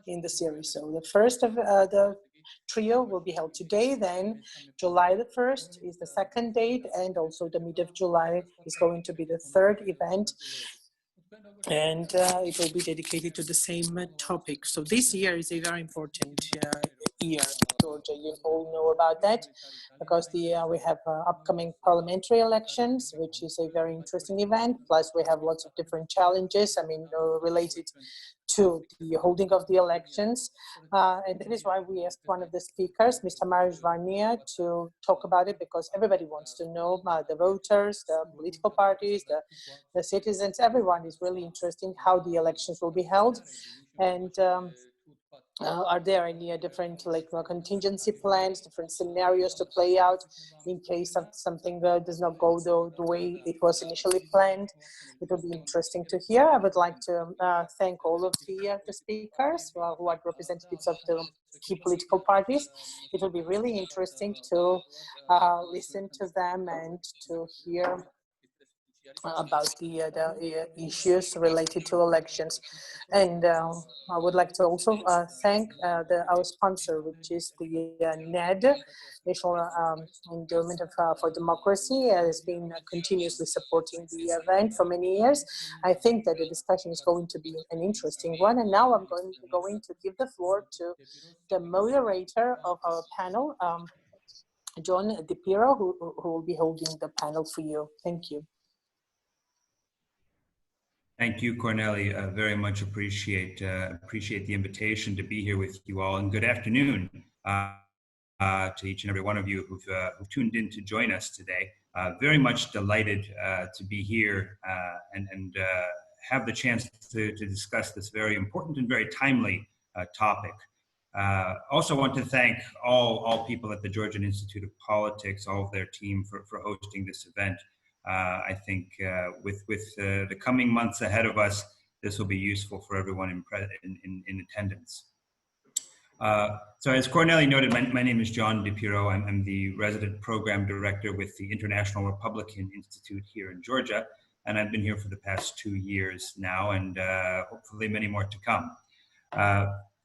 in the series. So the first of the trio will be held today, then July the 1st is the second date, and also the mid of July is going to be the third event, and it will be dedicated to the same topic. So this year is a very important year in Georgia. You all know about that, because we have upcoming parliamentary elections, which is a very interesting event. Plus, we have lots of different challenges, related to the holding of the elections. And that is why we asked one of the speakers, Ms. Tamar Zhvania, to talk about it, because everybody wants to know, the voters, the political parties, the citizens, everyone is really interested in how the elections will be held. And are there any different contingency plans, different scenarios to play out in case of something does not go the way it was initially planned? It will be interesting to hear. I would like to thank all of the speakers who are representatives of the key political parties. It will be really interesting to listen to them and to hear about the issues related to elections. And I would like to also thank our sponsor, which is the NED, National Endowment for Democracy, has been continuously supporting the event for many years. I think that the discussion is going to be an interesting one. And now I'm going to give the floor to the moderator of our panel, John DiPirro, who will be holding the panel for you. Thank you. Thank you, Corneli. Very much appreciate the invitation to be here with you all, and good afternoon to each and every one of you who've tuned in to join us today. Very much delighted to be here and have the chance to discuss this very important and very timely topic. Also want to thank all people at the Georgian Institute of Politics, all of their team for hosting this event. I think with the coming months ahead of us, this will be useful for everyone in attendance. So as Corneli noted, my name is John DiPirro. I'm the resident program director with the International Republican Institute here in Georgia, and I've been here for the past 2 years now, and hopefully many more to come.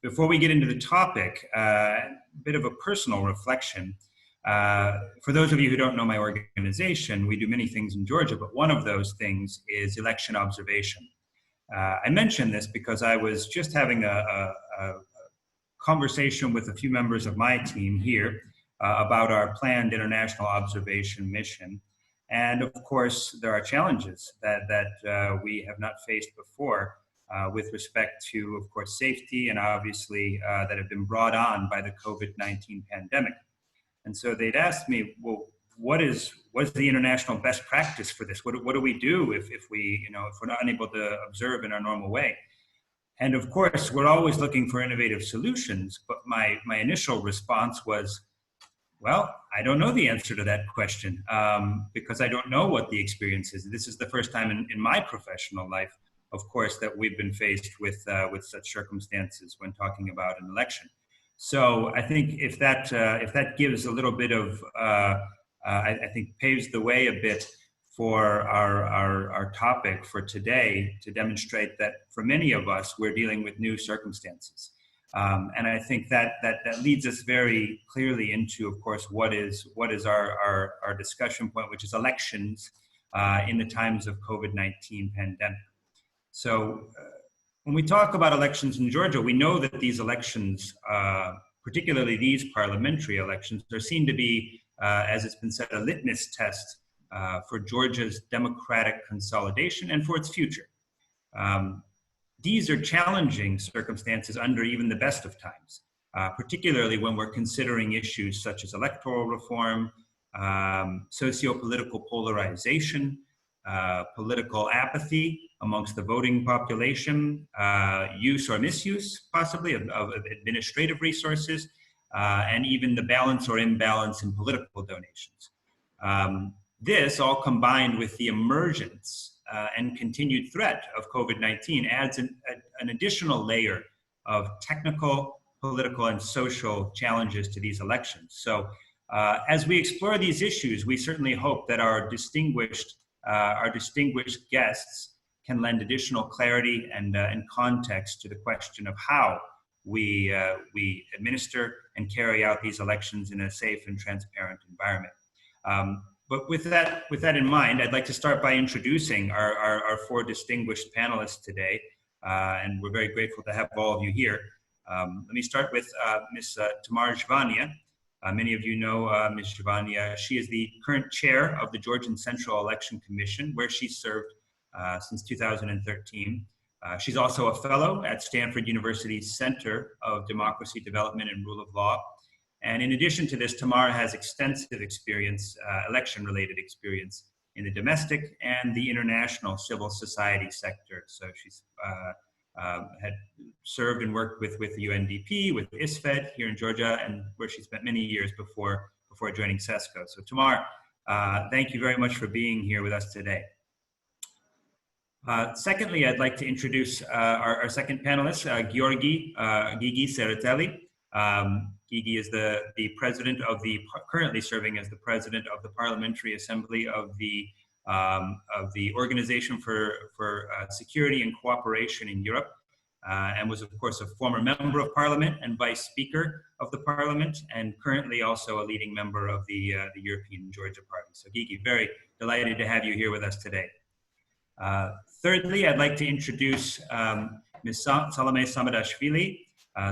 Before we get into the topic, a bit of a personal reflection. For those of you who don't know my organization, we do many things in Georgia, but one of those things is election observation. I mention this because I was just having a conversation with a few members of my team here about our planned international observation mission. And of course, there are challenges that we have not faced before with respect to, of course, safety, and obviously that have been brought on by the COVID-19 pandemic. And so they'd asked me, well, what's the international best practice for this? What do we do if we're not unable to observe in our normal way? And of course, we're always looking for innovative solutions, but my initial response was, well, I don't know the answer to that question because I don't know what the experience is. This is the first time in my professional life, of course, that we've been faced with such circumstances when talking about an election. So I think if that gives a little bit of, I think paves the way a bit for our topic for today, to demonstrate that for many of us, we're dealing with new circumstances. And I think that leads us very clearly into, of course, what is our discussion point, which is elections in the times of COVID-19 pandemic. So when we talk about elections in Georgia, we know that these elections, particularly these parliamentary elections, are seen to be, as it's been said, a litmus test for Georgia's democratic consolidation and for its future. These are challenging circumstances under even the best of times, particularly when we're considering issues such as electoral reform, socio-political polarization, political apathy amongst the voting population, use or misuse, possibly, of administrative resources, and even the balance or imbalance in political donations. This, all combined with the emergence and continued threat of COVID-19, adds an additional layer of technical, political, and social challenges to these elections. So as we explore these issues, we certainly hope that our distinguished guests can lend additional clarity and context to the question of how we administer and carry out these elections in a safe and transparent environment. But with that in mind, I'd like to start by introducing our four distinguished panelists today, and we're very grateful to have all of you here. Let me start with Ms. Tamar Zhvania. Many of you know Ms. Zhvania. She is the current chair of the Georgian Central Election Commission, where she served since 2013. She's also a fellow at Stanford University's Center of Democracy, Development, and Rule of Law. And in addition to this, Tamar has extensive experience, election-related experience in the domestic and the international civil society sector. So she's had served and worked with the UNDP, with ISFED here in Georgia, and where she spent many years before joining CESCO. So Tamar, thank you very much for being here with us today. Secondly, I'd like to introduce our second panelist, Giorgi Iggy Tsereteli. Iggy is the president of currently serving as the president of the Parliamentary Assembly of the Organization for Security and Cooperation in Europe, and was of course a former member of Parliament and vice speaker of the Parliament, and currently also a leading member of the European Georgia Party. So Iggy, very delighted to have you here with us today. Thirdly, I'd like to introduce Ms. Salome Samadashvili.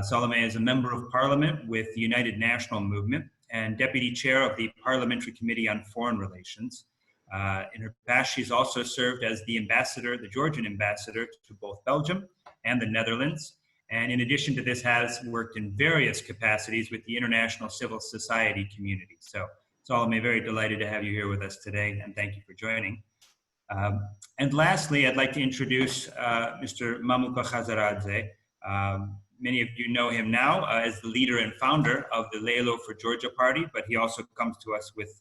Salome is a member of Parliament with the United National Movement and deputy chair of the Parliamentary Committee on Foreign Relations. In her past, she's also served as the ambassador, the Georgian ambassador to both Belgium and the Netherlands. And in addition to this, has worked in various capacities with the international civil society community. So Salome, very delighted to have you here with us today, and thank you for joining. And lastly, I'd like to introduce Mr. Mamuka Khazaradze. Many of you know him now as the leader and founder of the Lelo for Georgia Party, but he also comes to us with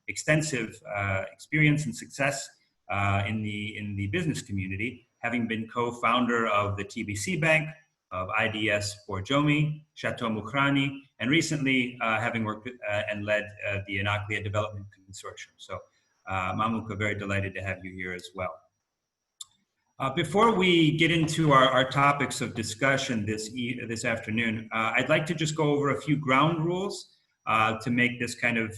extensive experience and success in the business community, having been co-founder of the TBC Bank, of IDS Borjomi, Chateau Mukhrani, and recently having worked and led the Anaklia Development Consortium. So Mamuka, very delighted to have you here as well. Before we get into our topics of discussion this afternoon, I'd like to just go over a few ground rules to make this kind of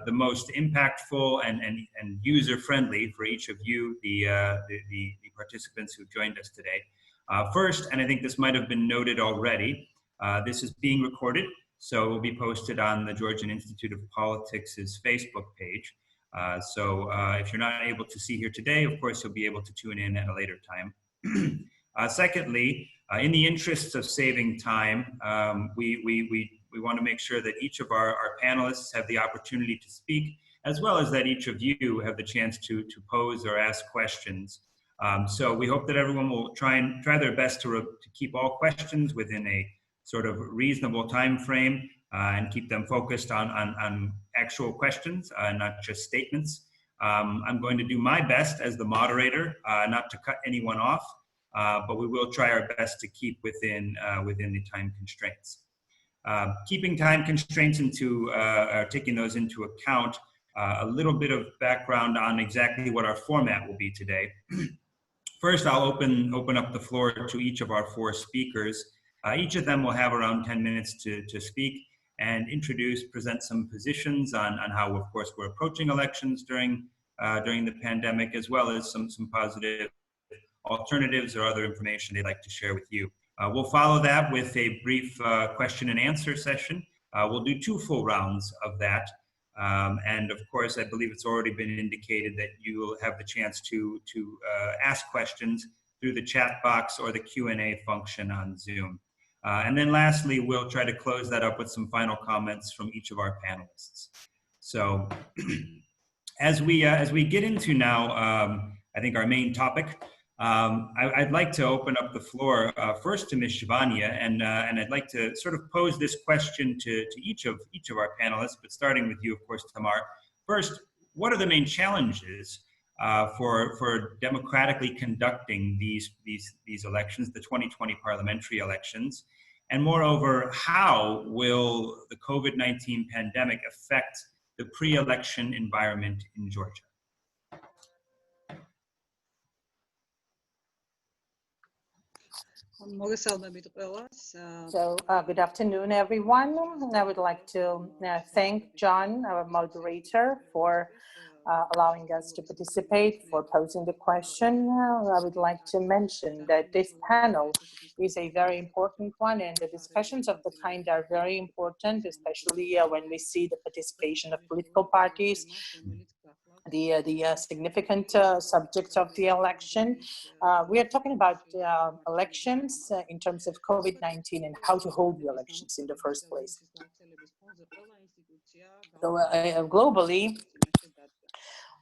the most impactful and user-friendly for each of you, the participants who've joined us today. First, and I think this might have been noted already, this is being recorded, so it will be posted on the Georgian Institute of Politics' Facebook page. So if you're not able to see here today, of course, you'll be able to tune in at a later time. Secondly, in the interests of saving time, we want to make sure that each of our panelists have the opportunity to speak, as well as that each of you have the chance to pose or ask questions. So we hope that everyone will try their best to keep all questions within a sort of reasonable time frame and keep them focused on actual questions, not just statements. I'm going to do my best as the moderator, not to cut anyone off, but we will try our best to keep within the time constraints. Keeping time constraints taking those into account, a little bit of background on exactly what our format will be today. First, I'll open up the floor to each of our four speakers. Each of them will have around 10 minutes to speak and present some positions on how, of course, we're approaching elections during the pandemic, as well as some positive alternatives or other information they'd like to share with you. We'll follow that with a brief question and answer session. We'll do 2 full rounds of that. And of course, I believe it's already been indicated that you will have the chance to ask questions through the chat box or the Q&A function on Zoom. And then lastly, we'll try to close that up with some final comments from each of our panelists. So as we get into now, I think our main topic, I'd like to open up the floor first to Ms. Zhvania, and I'd like to sort of pose this question to each of our panelists, but starting with you, of course, Tamar. First, what are the main challenges for democratically conducting these elections, the 2020 parliamentary elections? And moreover, how will the COVID-19 pandemic affect the pre-election environment in Georgia? So, good afternoon, everyone. I would like to thank John, our moderator, for allowing us to participate, for posing the question. I would like to mention that this panel is a very important one, and the discussions of the kind are very important, especially when we see the participation of political parties, the significant subjects of the election. We are talking about elections in terms of COVID-19 and how to hold the elections in the first place. So globally,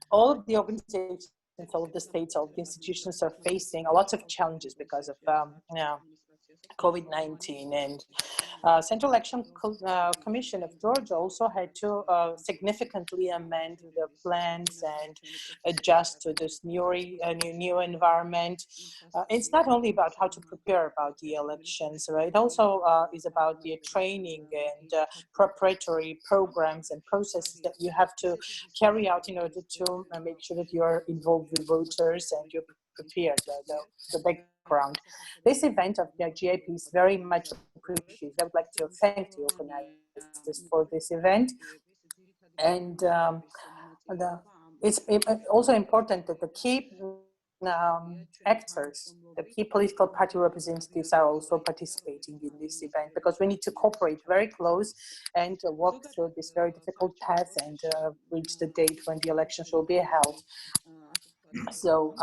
all of the organizations, all of the states, all of the institutions are facing a lot of challenges because of COVID-19, and Central Election Commission of Georgia also had to significantly amend the plans and adjust to this new environment. It's not only about how to prepare about the elections, right? It also is about the training and preparatory programs and processes that you have to carry out in order to make sure that you're involved with voters and you're prepared the background. This event of the GIP is very much appreciated. I would like to thank the organizers for this event. And it's also important that the key actors, the key political party representatives are also participating in this event, because we need to cooperate very close and walk through this very difficult path and reach the date when the elections will be held. So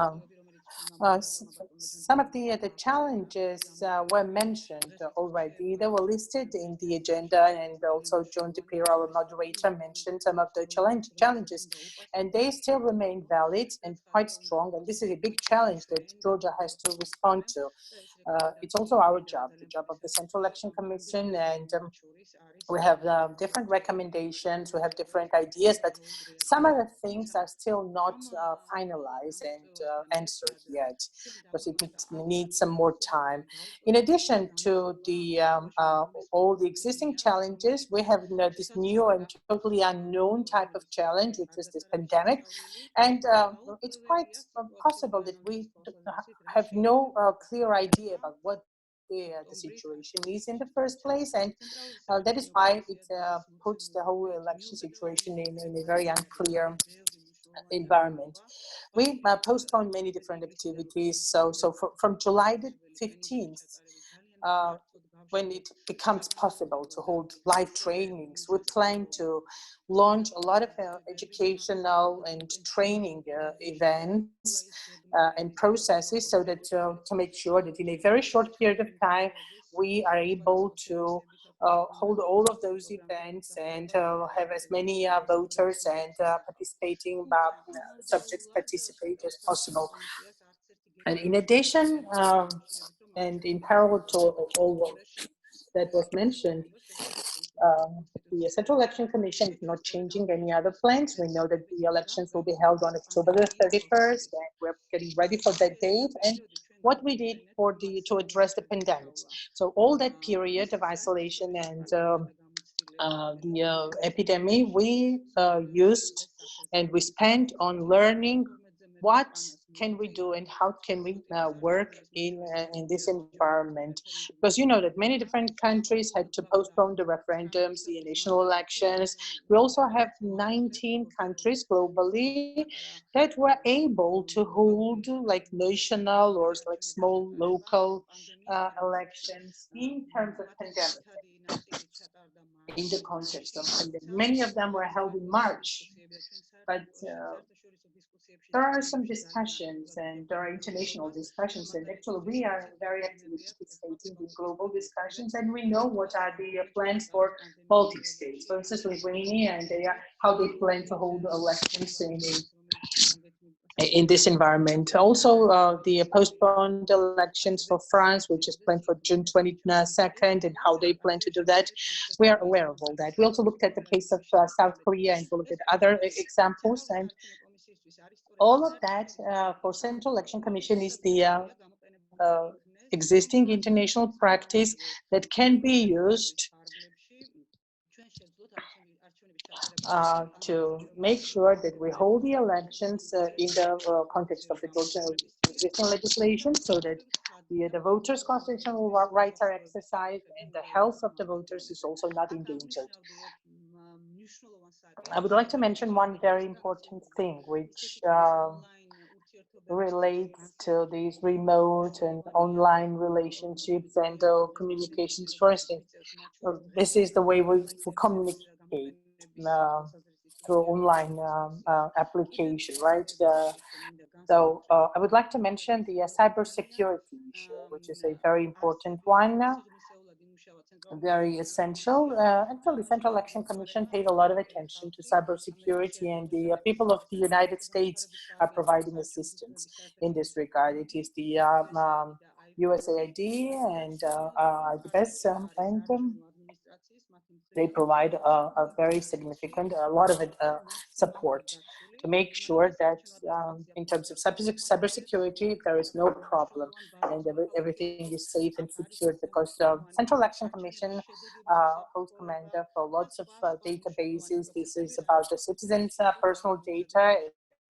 some of the challenges were mentioned already. They were listed in the agenda, and also John DiPirro, our moderator, mentioned some of the challenges, and they still remain valid and quite strong. And this is a big challenge that Georgia has to respond to. It's also our job, the job of the Central Election Commission, and we have different recommendations, we have different ideas, but some of the things are still not finalized and answered yet, because it needs some more time. In addition to the all the existing challenges, we have this new and totally unknown type of challenge, which is this pandemic, and it's quite possible that we have no clear idea about what the situation is in the first place, and that is why it puts the whole election situation in a very unclear environment. We postponed many different activities, so from July the 15th, when it becomes possible to hold live trainings, we plan to launch a lot of educational and training events and processes, so that to make sure that in a very short period of time we are able to hold all of those events and have as many voters and participating subjects participate as possible. And in addition, and in parallel to all that was mentioned, the Central Election Commission is not changing any other plans. We know that the elections will be held on October the 31st, and we're getting ready for that date. And what we did to address the pandemic. So all that period of isolation and the epidemic, we used and we spent on learning what can we do and how can we work in this environment, because you know that many different countries had to postpone the referendums, the national elections. We also have 19 countries globally that were able to hold like national or like small local elections in terms of pandemic, in the context of pandemic. Many of them were held in March, but there are some discussions, and there are international discussions, and actually we are very actively participating in global discussions, and we know what are the plans for Baltic states, for instance Lithuania, and how they plan to hold elections in this environment. Also the postponed elections for France, which is planned for June 22nd, and how they plan to do that. We are aware of all that. We also looked at the case of South Korea, and we looked at other examples, and all of that for Central Election Commission is the existing international practice that can be used to make sure that we hold the elections in the context of the Georgian existing legislation, so that The voters' constitutional rights are exercised, and the health of the voters is also not endangered. I would like to mention one very important thing, which relates to these remote and online relationships and communications. First, this is the way we communicate through online application, right? So I would like to mention the cybersecurity issue, which is a very important one, very essential. Actually, the Central Election Commission paid a lot of attention to cybersecurity, and the people of the United States are providing assistance in this regard. It is the USAID and IDBES, and they provide a very significant, a lot of support to make sure that in terms of cybersecurity, there is no problem and everything is safe and secured, because the Central Election Commission holds command for lots of databases. This is about the citizens' personal data,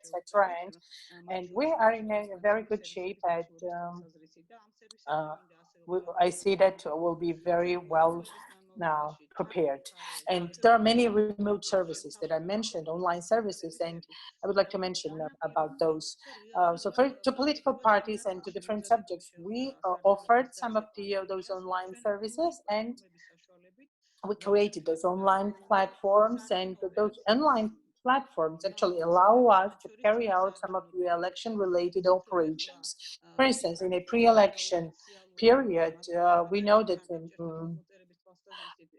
etc. And we are in a very good shape at I see that we'll be very well now prepared. And there are many remote services that I mentioned, online services, and I would like to mention about those. So to political parties and to different subjects, we offered some of those online services, and we created those online platforms, and those online platforms actually allow us to carry out some of the election-related operations. For instance, in a pre-election period, we know that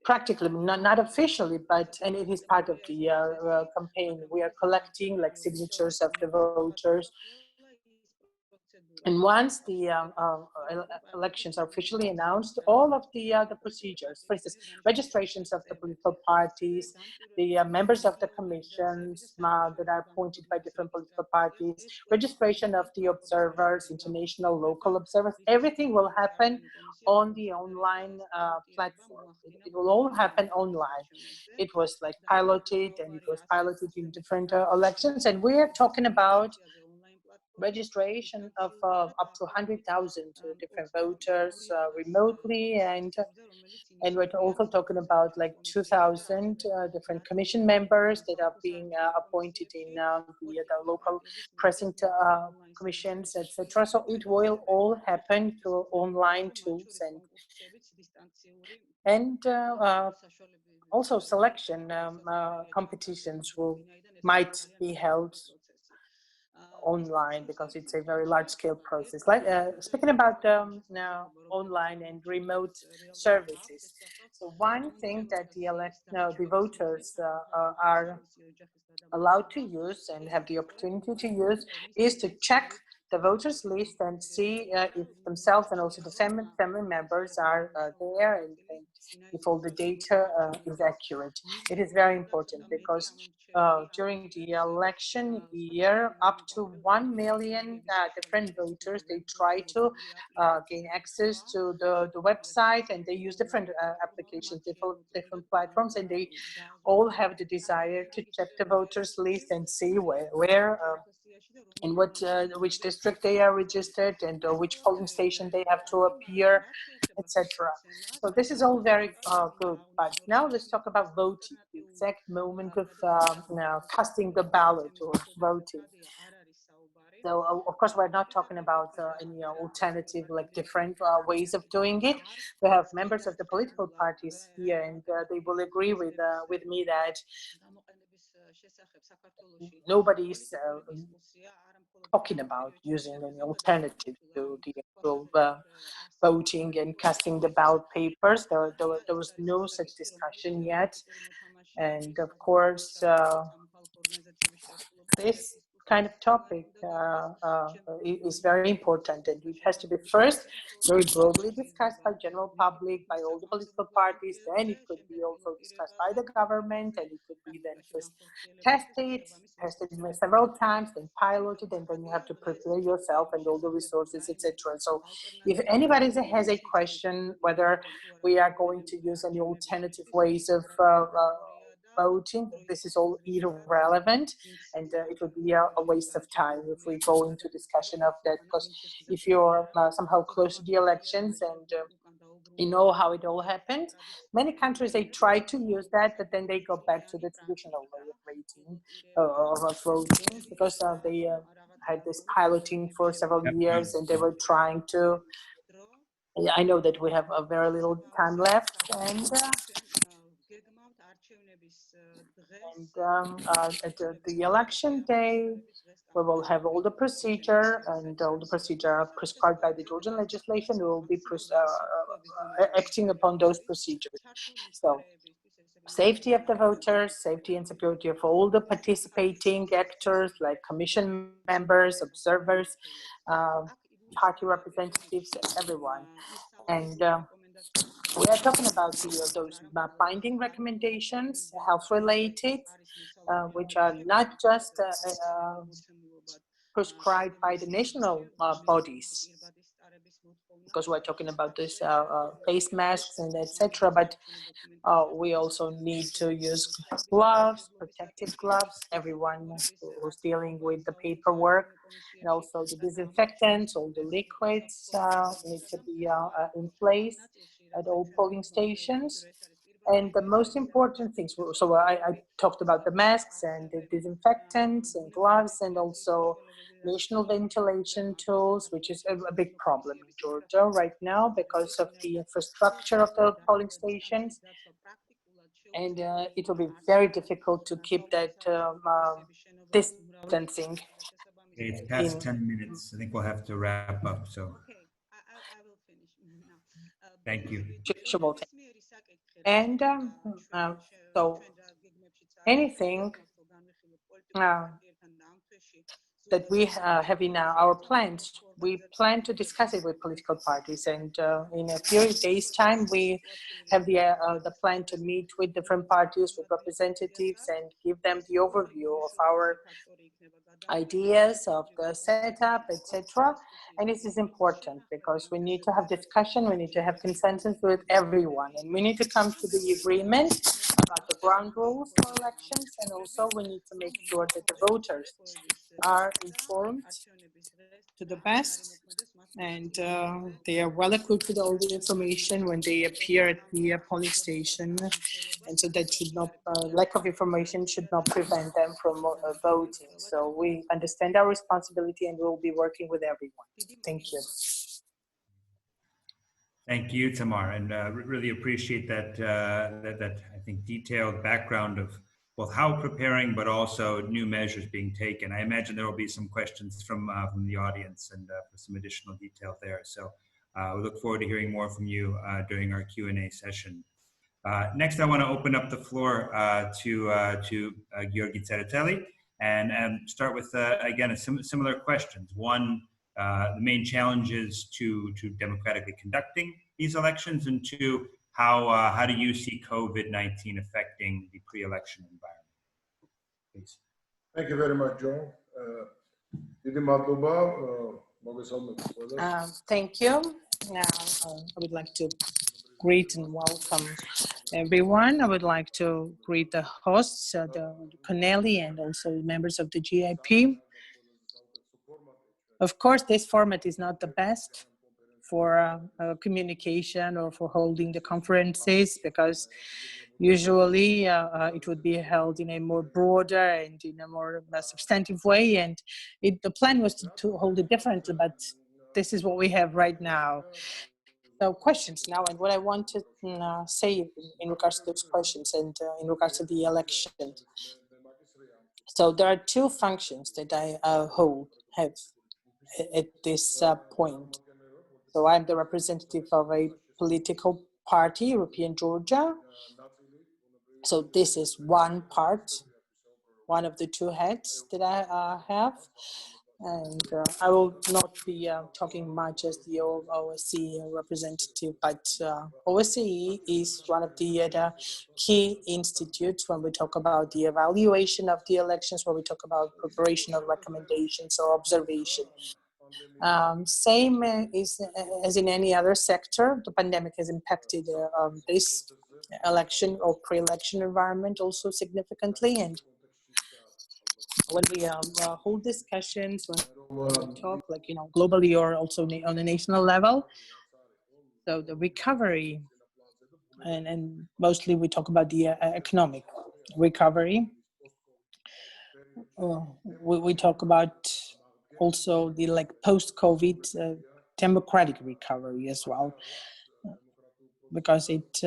practically, not officially, but, and it is part of the campaign, we are collecting like signatures of the voters. And once the elections are officially announced, all of the procedures, for instance, registrations of the political parties, the members of the commissions that are appointed by different political parties, registration of the observers, international, local observers, everything will happen on the online platform. It will all happen online. It was like piloted, and it was piloted in different elections, and we're talking about registration of up to 100,000 different voters remotely, and we're also talking about like 2,000 different commission members that are being appointed in the local precinct commissions, etc. So it will all happen through online tools, and also selection competitions might be held online, because it's a very large-scale process. Like speaking about now online and remote services, so one thing that the voters are allowed to use and have the opportunity to use is to check the voters list and see if themselves and also the family members are there, and if all the data is accurate. It is very important, because during the election year, up to 1 million different voters, they try to gain access to the website, and they use different applications, different platforms, and they all have the desire to check the voters list and see where in which district they are registered, and which polling station they have to appear, etc. So this is all very good. But now let's talk about voting, the exact moment of now casting the ballot or voting. So of course, we're not talking about any alternative, like different ways of doing it. We have members of the political parties here, and they will agree with me that nobody is talking about using an alternative to the actual voting and casting the ballot papers. There was no such discussion yet. And of course, this kind of topic is very important, and it has to be first very broadly discussed by general public, by all the political parties. Then it could be also discussed by the government, and it could be then first tested several times, then piloted, and then you have to prepare yourself and all the resources, etc. So if anybody has a question whether we are going to use any alternative ways of voting. This is all irrelevant, and it would be a waste of time if we go into discussion of that, because if you're somehow close to the elections and you know how it all happened. Many countries, they try to use that, but then they go back to the traditional way of rating, of voting, because they had this piloting for several years, and they were trying to. I know that we have a very little time left, and at the election day, we will have all the procedure, and all the procedure prescribed by the Georgian legislation. We will be acting upon those procedures. So, safety of the voters, safety and security of all the participating actors, like commission members, observers, party representatives, everyone. And we are talking about those binding recommendations, health-related, which are not just prescribed by the national bodies, because we're talking about this face masks and etc. But we also need to use gloves, protective gloves, everyone who's dealing with the paperwork, and also the disinfectants, all the liquids need to be in place at all polling stations. And the most important things, so I talked about the masks and the disinfectants and gloves, and also national ventilation tools, which is a big problem in Georgia right now because of the infrastructure of the polling stations. And it will be very difficult to keep that distancing. It's past 10 minutes. I think we'll have to wrap up. So thank you. And so anything that we have in our plans, we plan to discuss it with political parties, and in a few days' time, we have the plan to meet with different parties, with representatives, and give them the overview of our ideas of the setup, etc. And this is important because we need to have discussion, we need to have consensus with everyone, and we need to come to the agreement about the ground rules for elections, and also we need to make sure that the voters are informed to the best, and they are well equipped with all the information when they appear at the polling station, and so that should not, lack of information should not prevent them from voting. So we understand our responsibility, and we'll be working with everyone. Thank you. Thank you, Tamar, and really appreciate that, that I think detailed background of both how preparing, but also new measures being taken. I imagine there will be some questions from the audience and for some additional detail there. So we look forward to hearing more from you during our Q&A session. Next, I want to open up the floor to Giorgi Tsereteli and start with, again, similar questions. One, the main challenges to democratically conducting these elections, and two, how do you see COVID-19 affecting the pre-election environment? Please. Thank you very much, John. Thank you. I would like to greet and welcome everyone. I would like to greet the hosts, the Connelly, and also members of the GIP. Of course, this format is not the best for communication or for holding the conferences, because usually it would be held in a more broader and in a more substantive way, and the plan was to hold it differently, but this is what we have right now. So questions now, and what I want to say in regards to those questions and in regards to the election. So there are two functions that I have at this point. So I'm the representative of a political party, European Georgia. So this is one part, one of the two hats that I have. And I will not be talking much as the OSCE representative, but OSCE is one of the key institutes when we talk about the evaluation of the elections, when we talk about preparation of recommendations or observation. Same is as in any other sector, the pandemic has impacted this election or pre-election environment also significantly. And when we hold discussions, when we talk, like, globally or also on a national level, so the recovery, and mostly we talk about the economic recovery. We talk about also the post-COVID democratic recovery as well, because it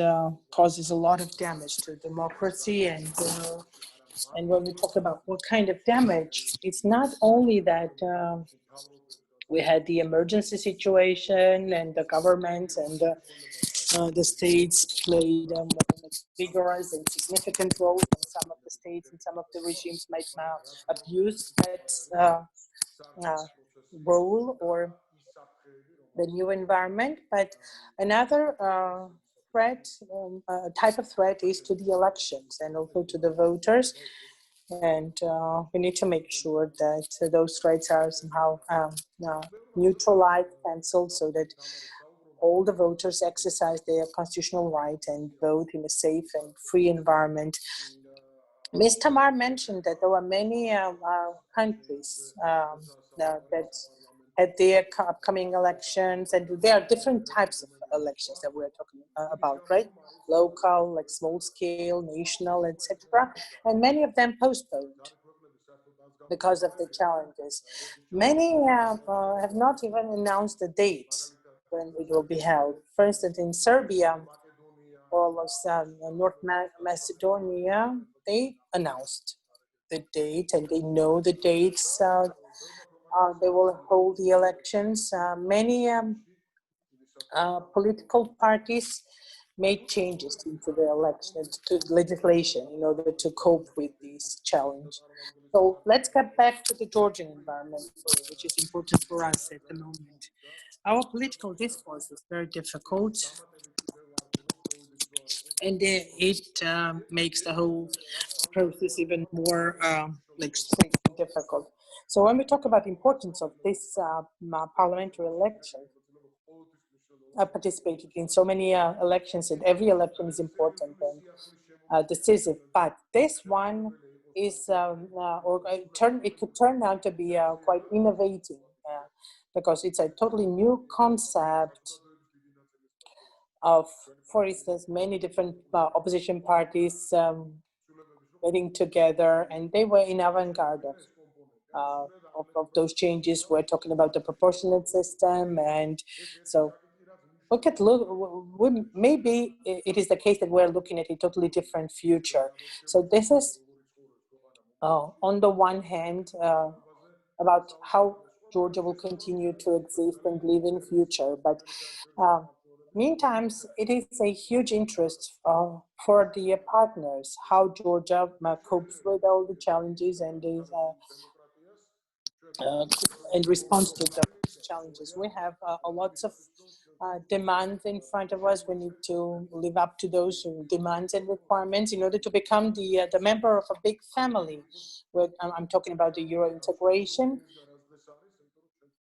causes a lot of damage to democracy. And when we talk about what kind of damage, it's not only that we had the emergency situation and the government and the states played a more vigorous and significant role. And some of the states and some of the regimes might now abuse that role or the new environment. But another type of threat is to the elections and also to the voters. And we need to make sure that those threats are somehow neutralized, cancelled, so that all the voters exercise their constitutional right and vote in a safe and free environment. Ms. Tamar mentioned that there were many countries that had their upcoming elections, and there are different types of elections that we're talking about, right? Local, like small scale, national, etc. And many of them postponed because of the challenges. Many have not even announced the date when it will be held. For instance, in Serbia or North Macedonia, they announced the date and they know the dates they will hold the elections. Many political parties made changes into the elections, to legislation, in order to cope with this challenge. So let's get back to the Georgian environment, which is important for us at the moment. Our political discourse is very difficult, and it makes the whole process even more strict and difficult. So when we talk about the importance of this parliamentary election, I participated in so many elections, and every election is important and decisive. But this one is, it could turn out to be quite innovative because it's a totally new concept of, for instance, many different opposition parties getting together, and they were in avant-garde of those changes. We're talking about the proportionate system, and so maybe it is the case that we're looking at a totally different future. So this is, on the one hand, about how Georgia will continue to exist and live in future. But meantime, it is a huge interest for the partners, how Georgia copes with all the challenges and is in response to the challenges. We have lots of demands in front of us. We need to live up to those demands and requirements in order to become the member of a big family. I'm talking about the Euro integration,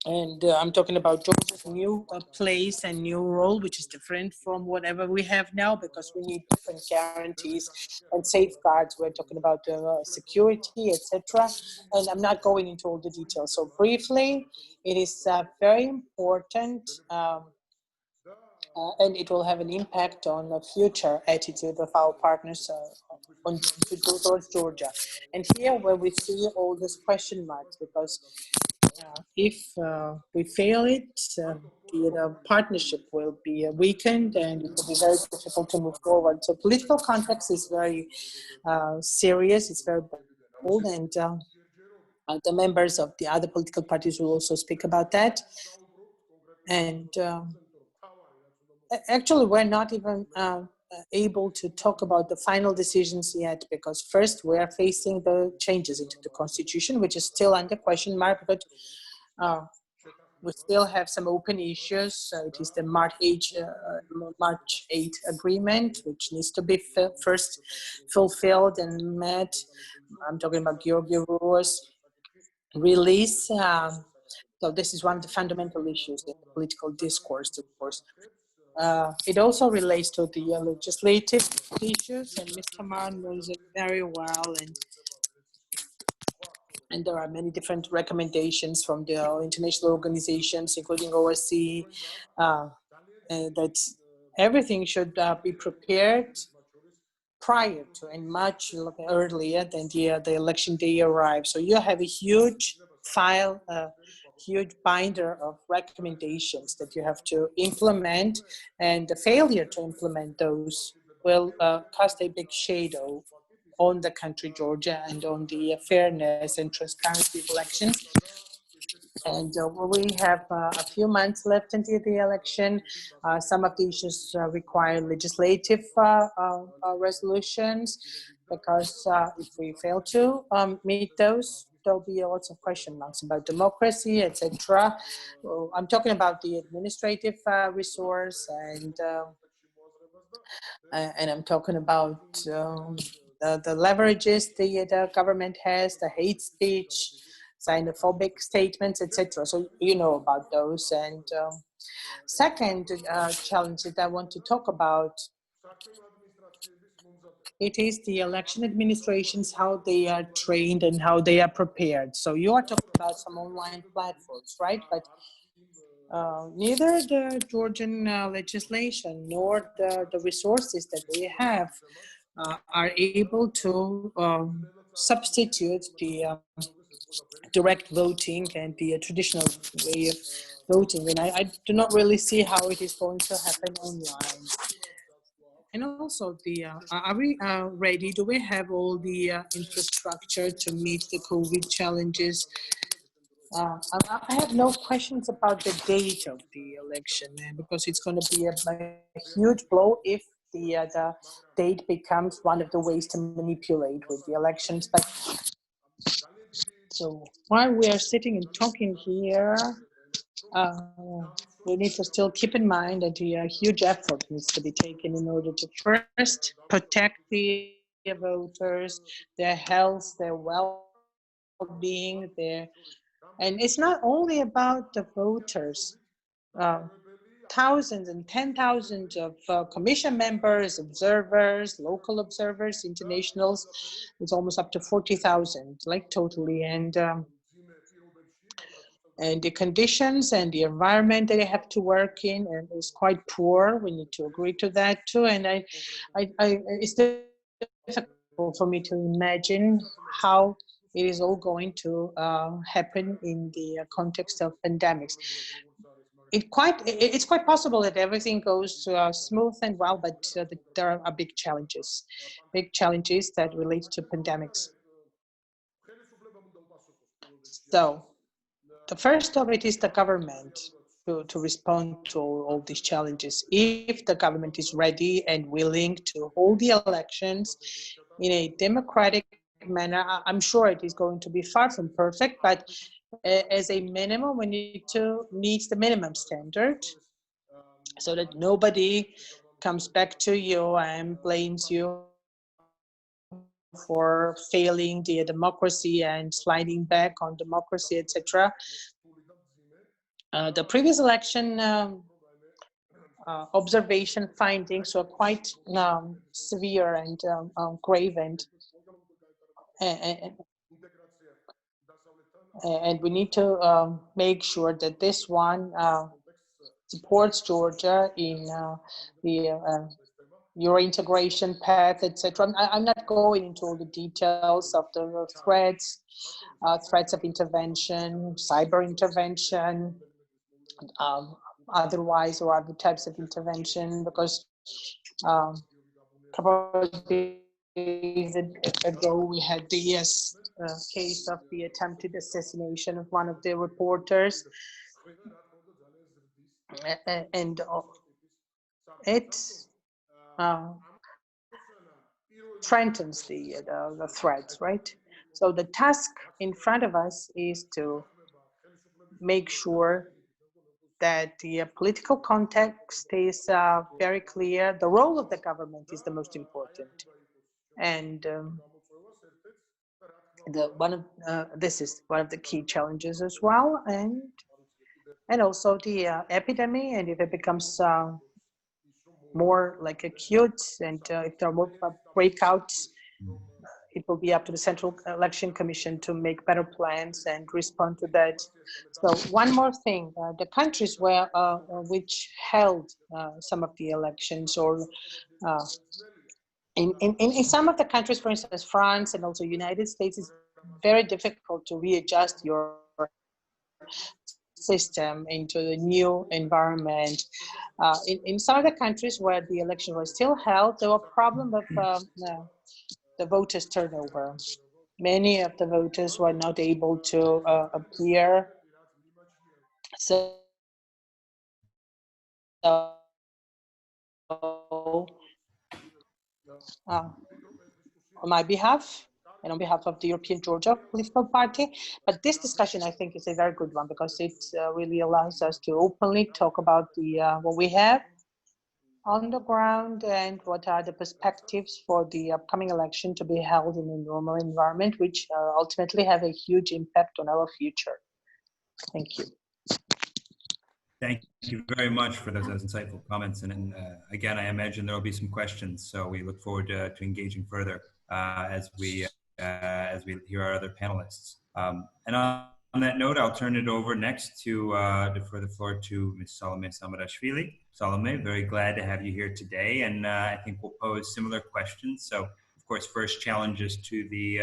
and I'm talking about Georgia's new place and new role, which is different from whatever we have now, because we need different guarantees and safeguards. We're talking about security, etc. And I'm not going into all the details. So briefly, it is very important, and it will have an impact on the future attitude of our partners towards Georgia. And here where we see all these question marks, because if we fail it, the partnership will be weakened and it will be very difficult to move forward. So political context is very serious, it's very bold, and the members of the other political parties will also speak about that. And actually, we're not even able to talk about the final decisions yet, because first we are facing the changes into the constitution, which is still under question mark, but we still have some open issues. It is the March 8 agreement, which needs to be first fulfilled and met. I'm talking about Giorgi rules release. So this is one of the fundamental issues in the political discourse, of course. it also relates to the legislative issues, and Ms. Tamar knows it very well, and there are many different recommendations from the international organizations, including OSCE, that everything should be prepared prior to and much earlier than the election day arrives. So you have a huge file, a huge binder of recommendations that you have to implement, and the failure to implement those will cast a big shadow on the country, Georgia, and on the fairness and transparency of elections. And we have a few months left until the election. Some of the issues require legislative resolutions, because if we fail to meet those, there'll be lots of question marks about democracy, etc. Well, I'm talking about the administrative resource, and I'm talking about the leverages the government has, the hate speech, xenophobic statements, etc. So you know about those. And second challenge that I want to talk about, it is the election administrations, how they are trained and how they are prepared. So you are talking about some online platforms, right? But neither the Georgian legislation nor the resources that we have are able to substitute the direct voting and the traditional way of voting. And I do not really see how it is going to happen online. And also, are we ready? Do we have all the infrastructure to meet the COVID challenges? I have no questions about the date of the election, because it's going to be a huge blow if the date becomes one of the ways to manipulate with the elections. But so while we are sitting and talking here, we need to still keep in mind that a huge effort needs to be taken in order to first protect the voters, their health, their well-being, and it's not only about the voters. Thousands and 10,000 of commission members, observers, local observers, internationals. It's almost up to 40,000, like totally. And the conditions and the environment that they have to work in is quite poor. We need to agree to that too. And it's difficult for me to imagine how it is all going to happen in the context of pandemics. It's quite possible that everything goes smooth and well, but there are big challenges that relate to pandemics. So the first of it is the government to respond to all these challenges. If the government is ready and willing to hold the elections in a democratic manner, I'm sure it is going to be far from perfect, but as a minimum, we need to meet the minimum standard so that nobody comes back to you and blames you for failing the democracy and sliding back on democracy, etc. The previous election observation findings were quite severe and grave, and we need to make sure that this one supports Georgia in your integration path, etc. I'm not going into all the details of the threats of intervention, cyber intervention, otherwise, or other types of intervention, because a couple of days ago we had the case of the attempted assassination of one of the reporters, and it strengthens the threats, right? So the task in front of us is to make sure that the political context is very clear. The role of the government is the most important, and this is one of the key challenges as well, and also the epidemic. And if it becomes more like acute, and if there are more breakouts, it will be up to the Central Election Commission to make better plans and respond to that. So one more thing, the countries where which held some of the elections, or in some of the countries, for instance, France and also United States, it's very difficult to readjust your system into the new environment. In some of the countries where the election was still held, there were problems of the voters' turnover. Many of the voters were not able to appear. So on my behalf and on behalf of the European Georgia political party. But this discussion, I think, is a very good one, because it really allows us to openly talk about the what we have on the ground and what are the perspectives for the upcoming election to be held in a normal environment, which ultimately have a huge impact on our future. Thank you. Thank you very much for those insightful comments. And again, I imagine there will be some questions, so we look forward to engaging further as we hear our other panelists. And on that note, I'll turn it over next to defer the floor to Ms. Salome Samadashvili. Salome, very glad to have you here today, and I think we'll pose similar questions. So, of course, first challenges to the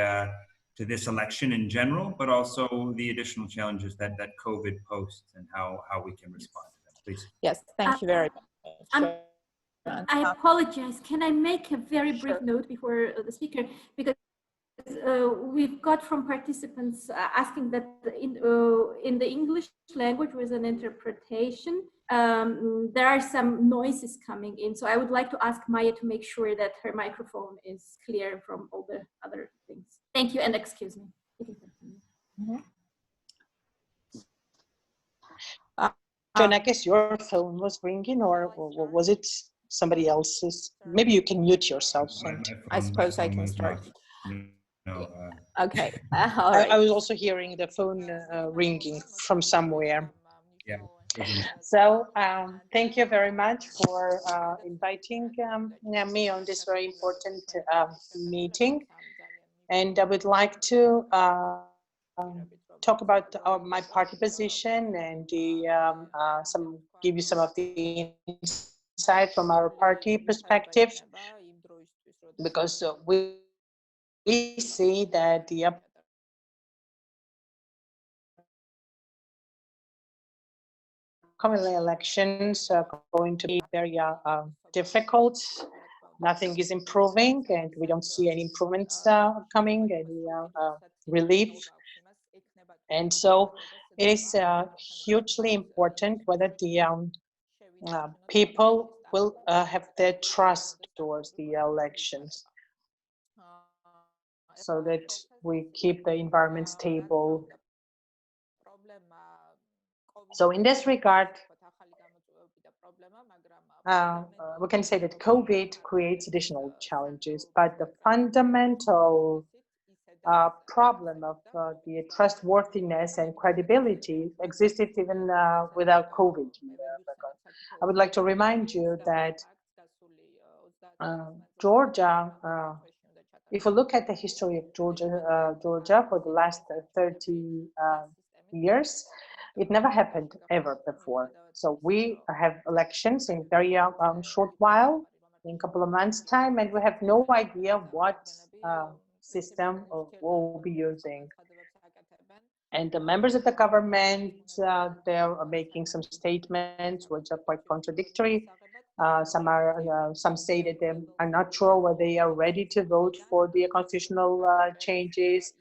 to this election in general, but also the additional challenges that COVID poses and how we can respond to them. Please. Yes, thank you very much. I apologize. Can I make a very brief note before the speaker? Because we've got from participants asking that in the English language with an interpretation, there are some noises coming in. So I would like to ask Maya to make sure that her microphone is clear from all the other things. Thank you, and excuse me. John, I guess your phone was ringing, or was it somebody else's? Maybe you can mute yourself. I suppose I can start. No, okay. All right. I was also hearing the phone ringing from somewhere. Yeah. So thank you very much for inviting me on this very important meeting. And I would like to talk about my party position and the give you some of the insight from our party perspective, because we see that the upcoming elections are going to be very difficult. Nothing is improving, and we don't see any improvements coming, any relief. And so it is hugely important whether the people will have their trust towards the elections, so that we keep the environment stable. So in this regard, we can say that COVID creates additional challenges, but the fundamental problem of the trustworthiness and credibility existed even without COVID. I would like to remind you that Georgia, if you look at the history of Georgia for the last 30 years, it never happened ever before. So we have elections in very short while, in a couple of months' time, and we have no idea what system we'll be using. And the members of the government, they're making some statements which are quite contradictory. Some say that they are not sure whether they are ready to vote for the constitutional changes.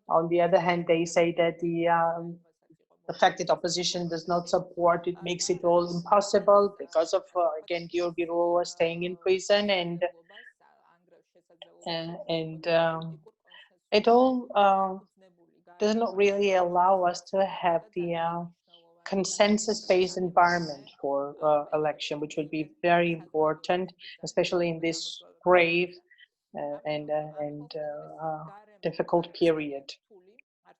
On the other hand, they say that the fact that opposition does not support it makes it all impossible because of, again, Giorgi staying in prison, and it all does not really allow us to have the consensus-based environment for election, which would be very important, especially in this grave and difficult period.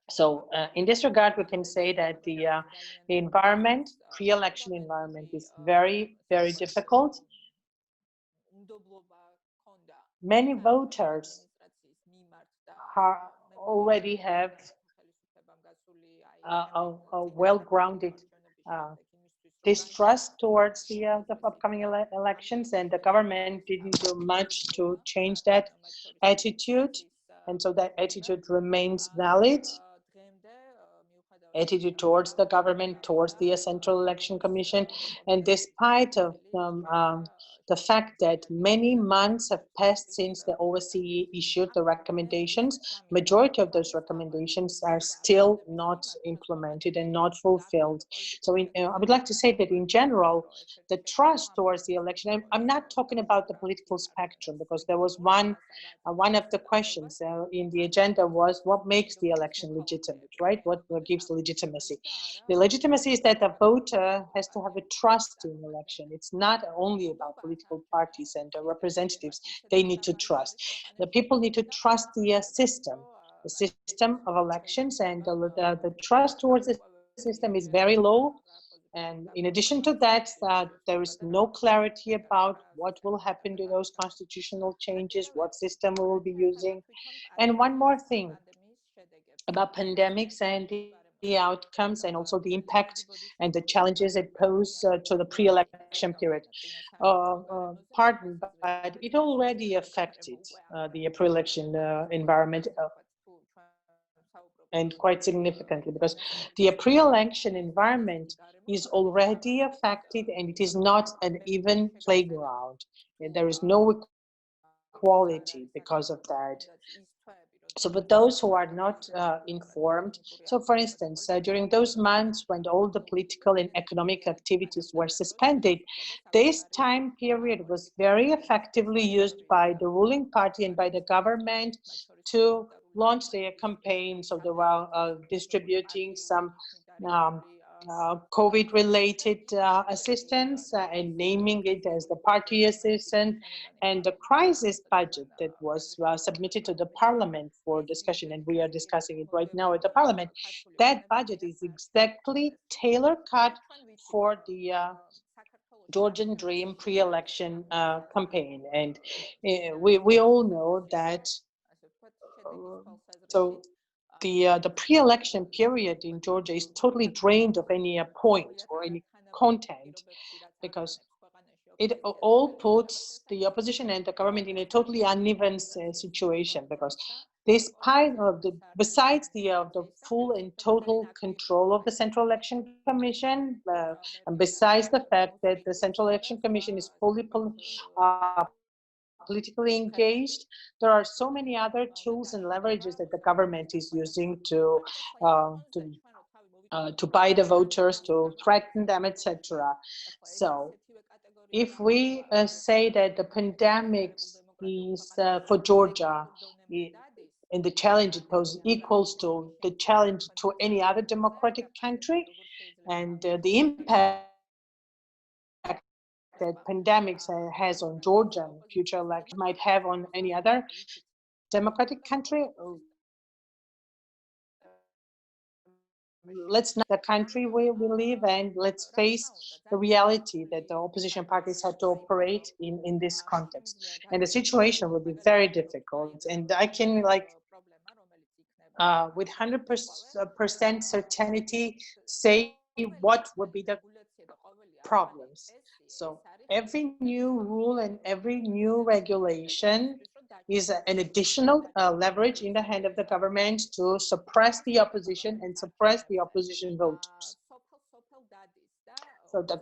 So in this regard, we can say that the environment, pre-election environment, is very, very difficult. Many voters already have a well-grounded distrust towards the upcoming elections, and the government didn't do much to change that attitude, and so that attitude remains valid. Attitude towards the government, towards the Central Election Commission, and despite of the fact that many months have passed since the OSCE issued the recommendations, majority of those recommendations are still not implemented and not fulfilled. So I would like to say that in general, the trust towards the election, I'm not talking about the political spectrum, because there was one of the questions in the agenda was what makes the election legitimate, right? What gives legitimacy? The legitimacy is that the voter has to have a trust in the election. It's not only about political parties and representatives. They need to trust. The people need to trust the system of elections, and the trust towards the system is very low. And in addition to that, there is no clarity about what will happen to those constitutional changes, what system we will be using. And one more thing about pandemics and the outcomes, and also the impact and the challenges it poses to the pre-election period. Pardon, but it already affected the pre-election environment and quite significantly, because the pre-election environment is already affected, and it is not an even playground. There is no equality because of that. So for those who are not informed, so for instance, during those months when all the political and economic activities were suspended, this time period was very effectively used by the ruling party and by the government to launch their campaign. So they were distributing some COVID-related assistance and naming it as the party assistance, and the crisis budget that was submitted to the parliament for discussion, and we are discussing it right now at the parliament. That budget is exactly tailor-cut for the Georgian Dream pre-election campaign, and we all know that. So the pre-election period in Georgia is totally drained of any point or any content, because it all puts the opposition and the government in a totally uneven situation, because despite of besides the full and total control of the Central Election Commission, and besides the fact that the Central Election Commission is fully politically engaged, there are so many other tools and leverages that the government is using to buy the voters, to threaten them, etc. So if we say that the pandemic is for Georgia, and the challenge it poses equals to the challenge to any other democratic country, and the impact that pandemics has on Georgia and future elections might have on any other democratic country, let's not the country where we live, and let's face the reality that the opposition parties have to operate in this context. And the situation will be very difficult. And I can, like, with 100% certainty say what would be the problems. So every new rule and every new regulation is an additional leverage in the hand of the government to suppress the opposition and suppress the opposition voters. So the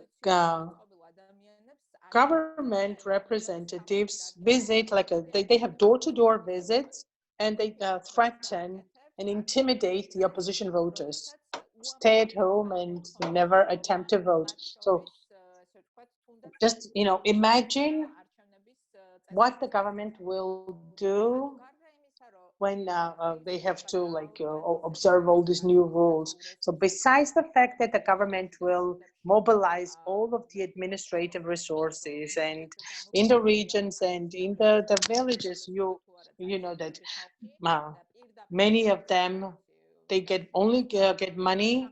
government representatives visit, like they have door-to-door visits, and they threaten and intimidate the opposition voters. Stay at home and never attempt to vote. So just, imagine what the government will do when they have to observe all these new rules. So besides the fact that the government will mobilize all of the administrative resources, and in the regions and in the villages, you know that many of them they only get money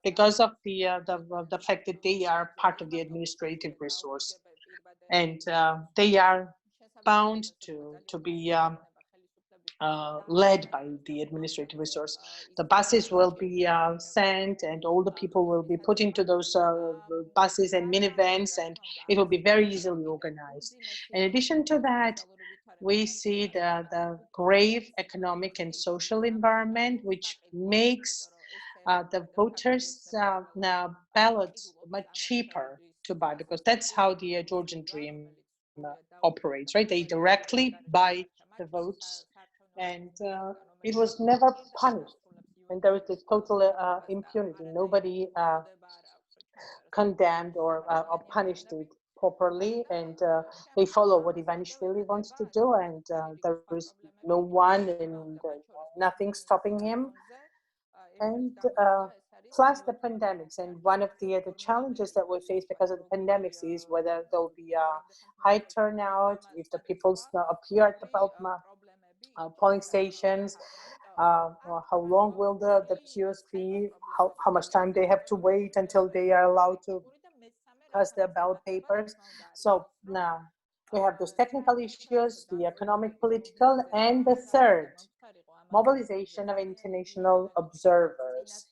because of the fact that they are part of the administrative resource, and they are bound to be led by the administrative resource. The buses will be sent, and all the people will be put into those buses and minivans, and it will be very easily organized. In addition to that, we see the grave economic and social environment, which makes the voters' ballots much cheaper to buy, because that's how the Georgian dream operates, right? They directly buy the votes, and it was never punished. And there was this total impunity. Nobody condemned or punished it properly, and they follow what Ivanishvili wants to do, and there is no one and nothing stopping him. And plus the pandemics, and one of the challenges that we face because of the pandemics is whether there'll be a high turnout, if the people appear at the polling stations, or how long will the queues be, how much time they have to wait until they are allowed to cast their ballot papers. So now we have those technical issues, the economic, political, and the third, mobilization of international observers,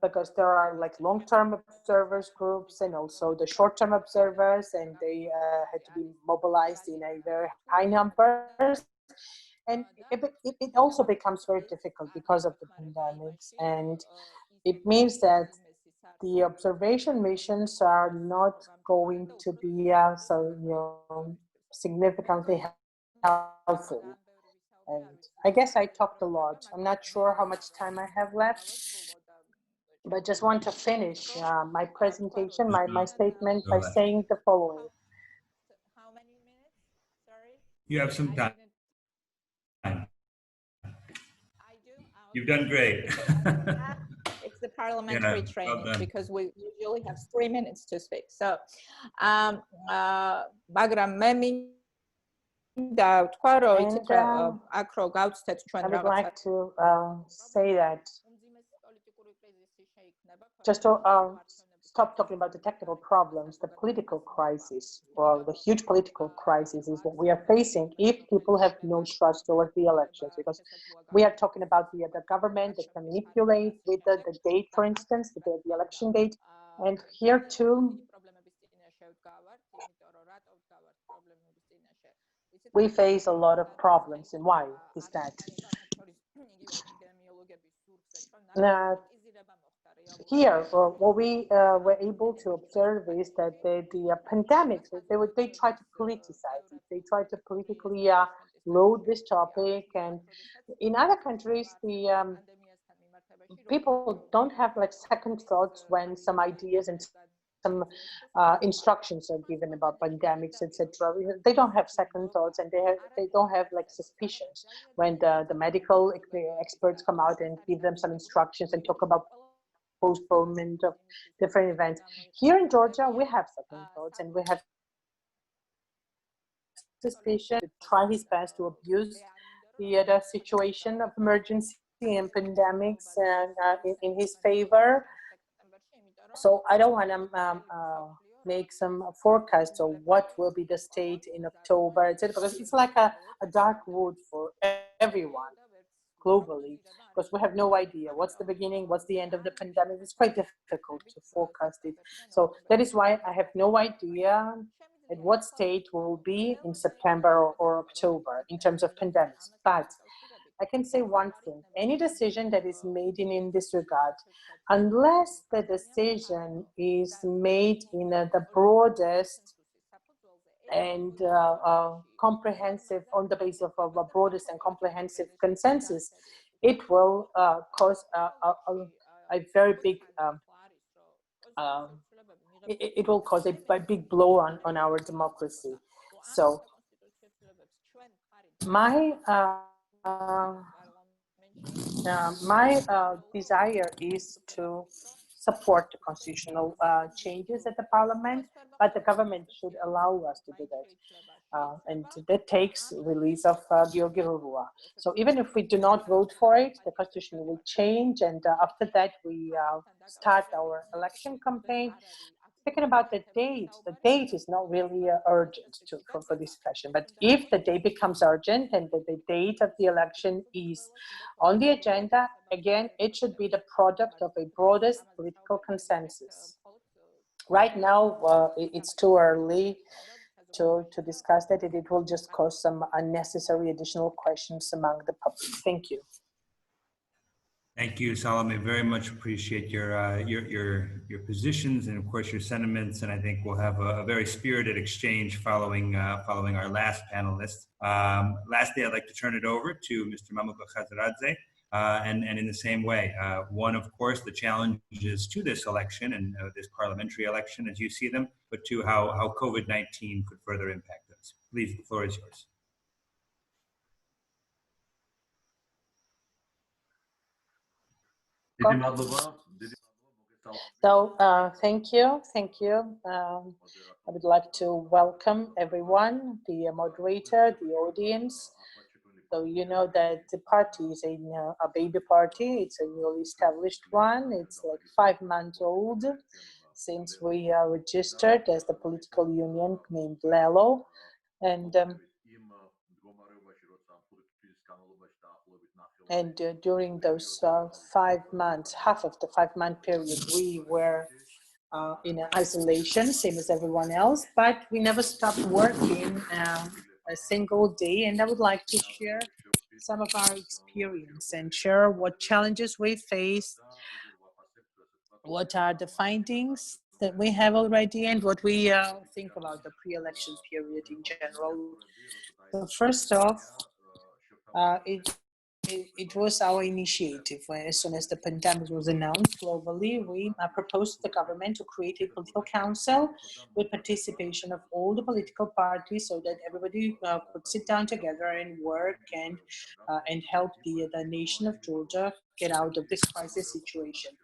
because there are like long-term observers groups and also the short-term observers, and they had to be mobilized in a very high numbers. And it also becomes very difficult because of the pandemics, and it means that the observation missions are not going to be significantly helpful. And I guess I talked a lot. I'm not sure how much time I have left, but just want to finish my presentation, my statement by saying the following. How many minutes? Sorry. You have some time. I do. You've done great. It's the parliamentary training, well, because we usually have 3 minutes to speak. So, Bagram Memi. I would like to say that just to stop talking about the technical problems, the political crisis, or the huge political crisis is what we are facing if people have no trust towards the elections, because we are talking about the government that can manipulate with the date, for instance, the election date. And here too, we face a lot of problems. And why is that? Here, what we were able to observe is that the pandemics, they try to politicize it. They try to politically load this topic. And in other countries, the people don't have like second thoughts when some ideas and some instructions are given about pandemics, etc. They don't have second thoughts, and they don't have like suspicions when the medical experts come out and give them some instructions and talk about postponement of different events. Here in Georgia, we have second thoughts, and we have suspicion to try his best to abuse the situation of emergency and pandemics in his favor. So I don't want to make some forecasts of what will be the state in October, etc., because it's like a dark wood for everyone globally, because we have no idea what's the beginning, what's the end of the pandemic. It's quite difficult to forecast it. So that is why I have no idea at what state we'll be in September or October in terms of pandemics. But I can say one thing: any decision that is made in this regard, unless the decision is made in the broadest and comprehensive, on the basis of a broadest and comprehensive consensus, it will cause a very big, it will cause a big blow on our democracy. So my desire is to support the constitutional changes at the parliament, but the government should allow us to do that. And that takes release of Giorgi. So even if we do not vote for it, the constitution will change, and after that we start our election campaign. Speaking about the date is not really urgent for this question, but if the date becomes urgent and the date of the election is on the agenda, again, it should be the product of a broadest political consensus. Right now, it's too early to discuss that, and it will just cause some unnecessary additional questions among the public. Thank you. Thank you, Salome. Very much appreciate your positions and, of course, your sentiments. And I think we'll have a very spirited exchange following our last panelist. Lastly, I'd like to turn it over to Mr. Mamuka Khazaradze. And in the same way, one, of course, the challenges to this election and this parliamentary election as you see them, but two, how COVID-19 could further impact us. Please, the floor is yours. So thank you. I would like to welcome everyone, the moderator, the audience. So you know that the party is a baby party. It's a newly established one. It's like 5 months old since we are registered as the political union named Lelo. And during those 5 months, half of the 5-month period, we were in isolation, same as everyone else, but we never stopped working a single day. And I would like to share some of our experience and share what challenges we faced, what are the findings that we have already, and what we think about the pre-election period in general. So first off, it was our initiative. As soon as the pandemic was announced globally, we proposed to the government to create a political council with participation of all the political parties so that everybody could sit down together and work and help the nation of Georgia get out of this crisis situation.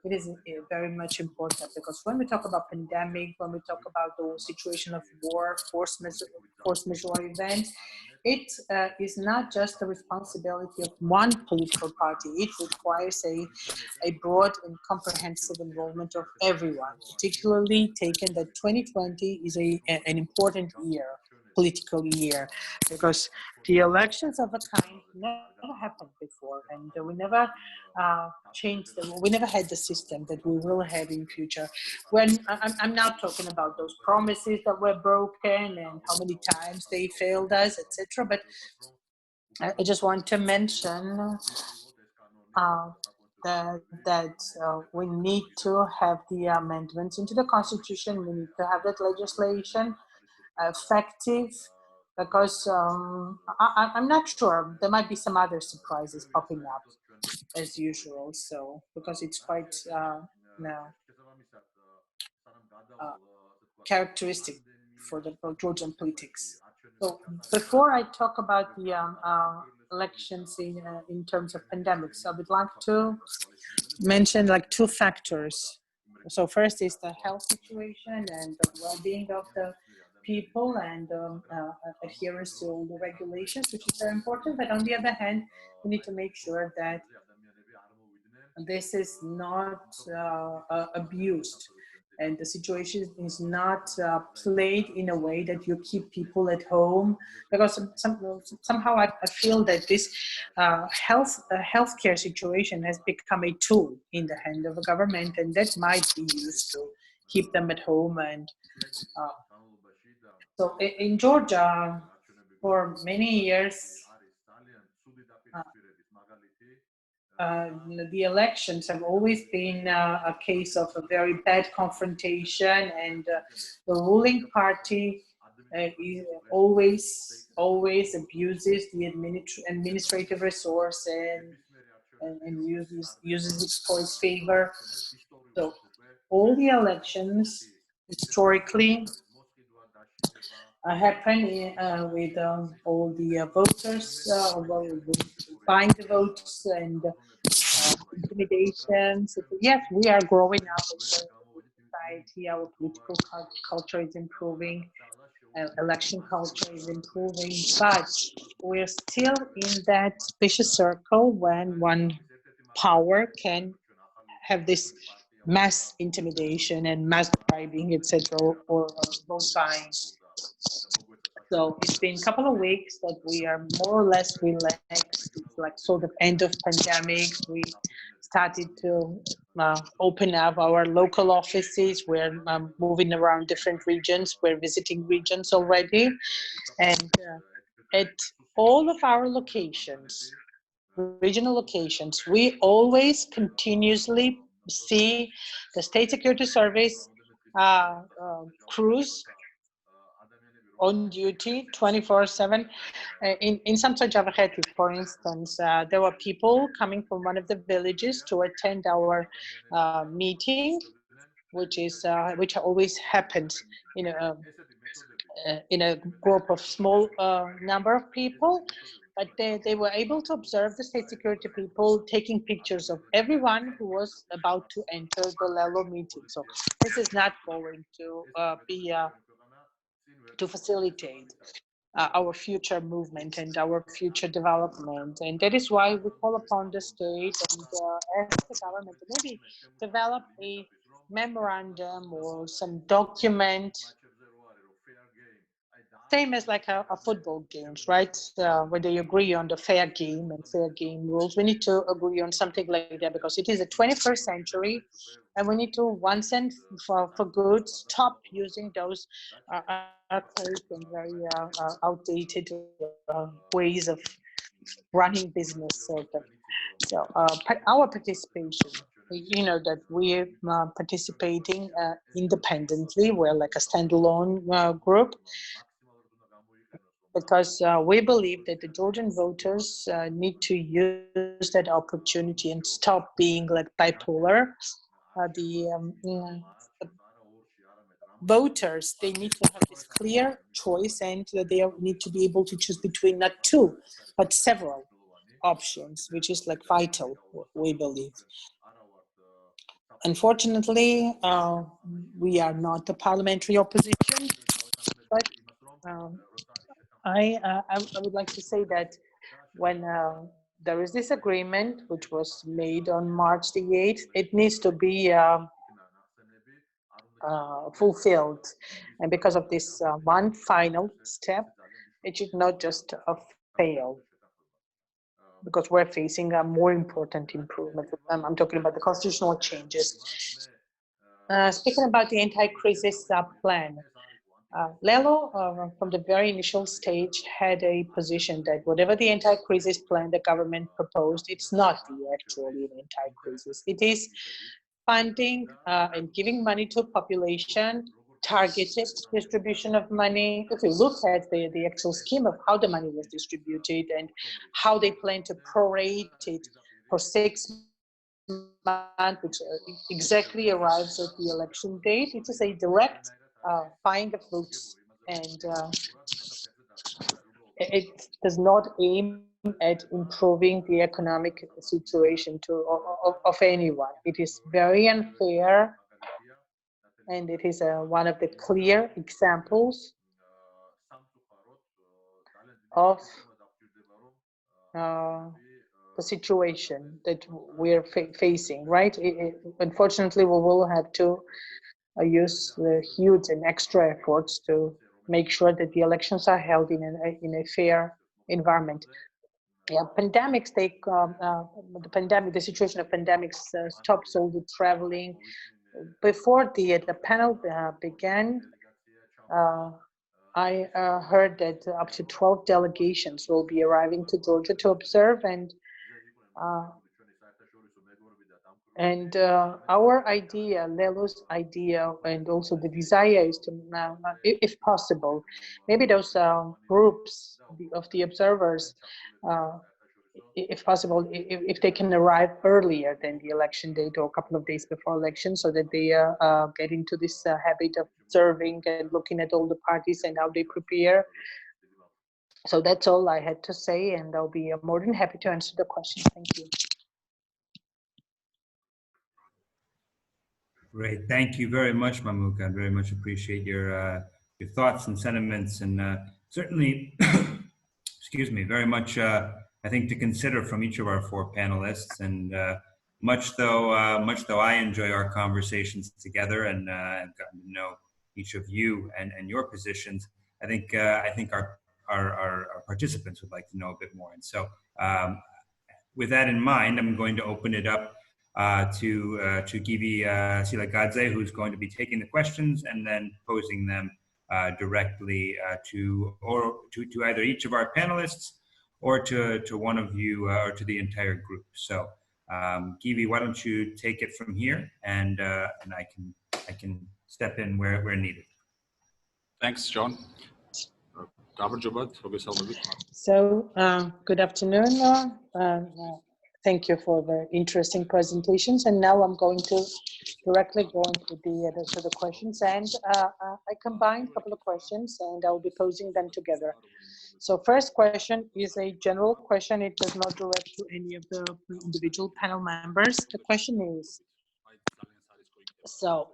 It is very much important because when we talk about pandemic, when we talk about the situation of war, force majeure event, it is not just the responsibility of one political party. It requires a broad and comprehensive involvement of everyone, particularly taken that 2020 is an important year, political year, because the elections of a kind never happened before, and we never we never had the system that we will have in future. When I'm not talking about those promises that were broken and how many times they failed us, etc. But I just want to mention that we need to have the amendments into the Constitution. We need to have that legislation effective, because I'm not sure, there might be some other surprises popping up as usual. So because it's quite characteristic for the Georgian politics. So before I talk about the elections in terms of pandemics, I would like to mention like 2 factors. So first is the health situation and the well-being of the people and adherence to all the regulations, which is very important. But on the other hand, we need to make sure that this is not abused, and the situation is not played in a way that you keep people at home, because somehow I feel that this healthcare situation has become a tool in the hand of the government, and that might be used to keep them at home. And so in Georgia, for many years, the elections have always been a case of a very bad confrontation, and the ruling party always abuses the administrative resource and uses it for its favor. So all the elections historically happen with all the voters buying the votes and intimidation. So yes, we are growing up as a society. Our political culture is improving. Election culture is improving, but we're still in that vicious circle when one power can have this mass intimidation and mass bribing, etc., or vote buying. So it's been a couple of weeks that we are more or less relaxed. It's like sort of end of pandemic. We started to open up our local offices. We're moving around different regions. We're visiting regions already. And at all of our locations, regional locations, we always continuously see the State Security Service crews on duty 24/7. In Samadashvili, for instance, there were people coming from one of the villages to attend our meeting, which always happens in a group of small number of people. But they were able to observe the state security people taking pictures of everyone who was about to enter the Lelo meeting. So this is not going to be to facilitate our future movement and our future development. And that is why we call upon the state and ask the government to maybe develop a memorandum or some document, same as like a football games, right? Where they agree on the fair game and fair game rules. We need to agree on something like that because it is the 21st century, and we need to once and for good stop using those archaic and very outdated ways of running business. So our participation, that we're participating independently. We're like a standalone group, because we believe that the Georgian voters need to use that opportunity and stop being like bipolar. The voters, they need to have this clear choice, and they need to be able to choose between not two, but several options, which is like vital, we believe. Unfortunately, we are not the parliamentary opposition, but I would like to say that when there is this agreement, which was made on March the 8th, it needs to be fulfilled. And because of this one final step, it should not just fail, because we're facing a more important improvement. I'm talking about the constitutional changes. Speaking about the anti-crisis plan, Lelo, from the very initial stage, had a position that whatever the anti-crisis plan the government proposed, it's not actually an anti-crisis. It is funding and giving money to a population, targeted distribution of money. If you look at the actual scheme of how the money was distributed and how they plan to prorate it for 6 months, which exactly arrives at the election date, it is a direct buying of votes, and it does not aim at improving the economic situation of anyone. It is very unfair, and it is one of the clear examples of the situation that we're facing, right? Unfortunately, we will have to use the huge and extra efforts to make sure that the elections are held in a fair environment. Yeah, pandemics take the situation of pandemics stops all the traveling. Before the panel began, I heard that up to 12 delegations will be arriving to Georgia to observe, and our idea, Lelo's idea, and also the desire is to, if possible, maybe those groups of the observers, if possible, if they can arrive earlier than the election date or a couple of days before election, so that they get into this habit of observing and looking at all the parties and how they prepare. So that's all I had to say, and I'll be more than happy to answer the questions. Thank you. Great. Thank you very much, Mamuka. I very much appreciate your thoughts and sentiments, and certainly, excuse me, very much, I think, to consider from each of our four panelists. And much though I enjoy our conversations together, and I've gotten to know each of you and your positions, I think our participants would like to know a bit more. And so, with that in mind, I'm going to open it up to Giorgi Tsereteli, who's going to be taking the questions and then posing them directly to either each of our panelists or to one of you or to the entire group. So, Giorgi, why don't you take it from here, and I can step in where needed. Thanks, John. So, good afternoon. Thank you for the interesting presentations. And now I'm going to directly go into the questions. And I combined a couple of questions, and I'll be posing them together. So, first question is a general question. It does not direct to any of the individual panel members. The question is, so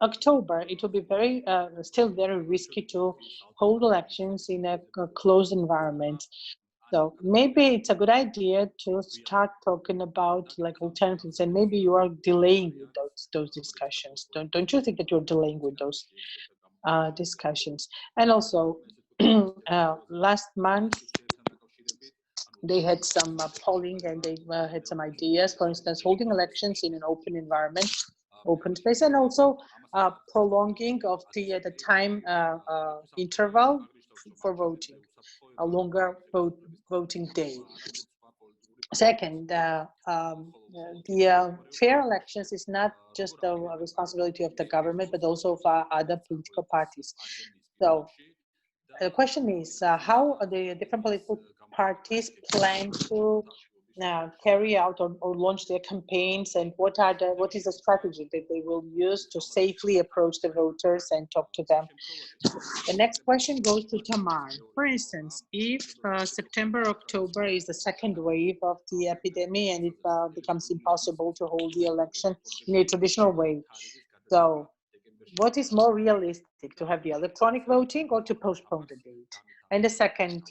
October, it will be very still very risky to hold elections in a closed environment. So maybe it's a good idea to start talking about like alternatives, and maybe you are delaying with those discussions. Don't you think that you're delaying with those discussions? And also, last month they had some polling, and they had some ideas. For instance, holding elections in an open environment, open space, and also prolonging of the time interval for voting, a longer voting day. Second, the fair elections is not just the responsibility of the government, but also of other political parties. So the question is, how the different political parties plan to carry out or launch their campaigns, and what is the strategy that they will use to safely approach the voters and talk to them? The next question goes to Tamar. For instance, if September, October is the second wave of the epidemic, and it becomes impossible to hold the election in a traditional way, so what is more realistic, to have the electronic voting or to postpone the date? And the second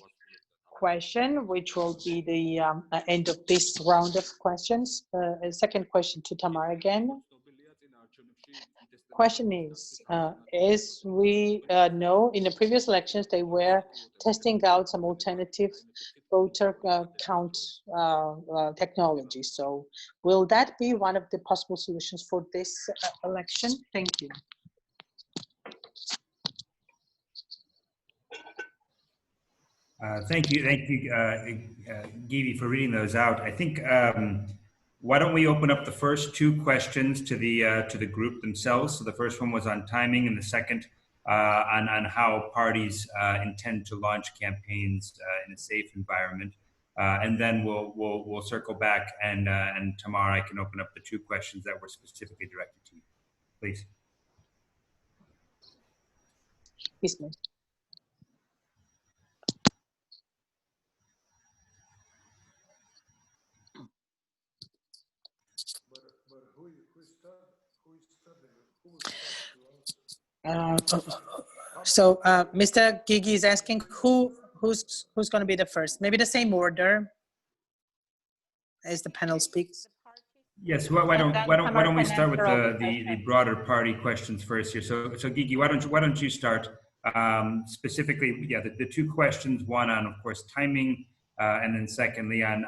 question, which will be the end of this round of questions. A second question to Tamar again. Question is, as we know, in the previous elections, they were testing out some alternative voter count technology. So will that be one of the possible solutions for this election? Thank you. Thank you, Giorgi, for reading those out. I think why don't we open up the first two questions to the group themselves. So the first one was on timing, and the second on how parties intend to launch campaigns in a safe environment. And then we'll circle back, and Tamar, I can open up the two questions that were specifically directed to you. Please. Yes, ma'am. So Mr. Iggy is asking who's going to be the first. Maybe the same order as the panel speaks. Yes. Why don't we start with the broader party questions first here? So Iggy, why don't you start specifically? Yeah, the two questions. One on, of course, timing, and then secondly on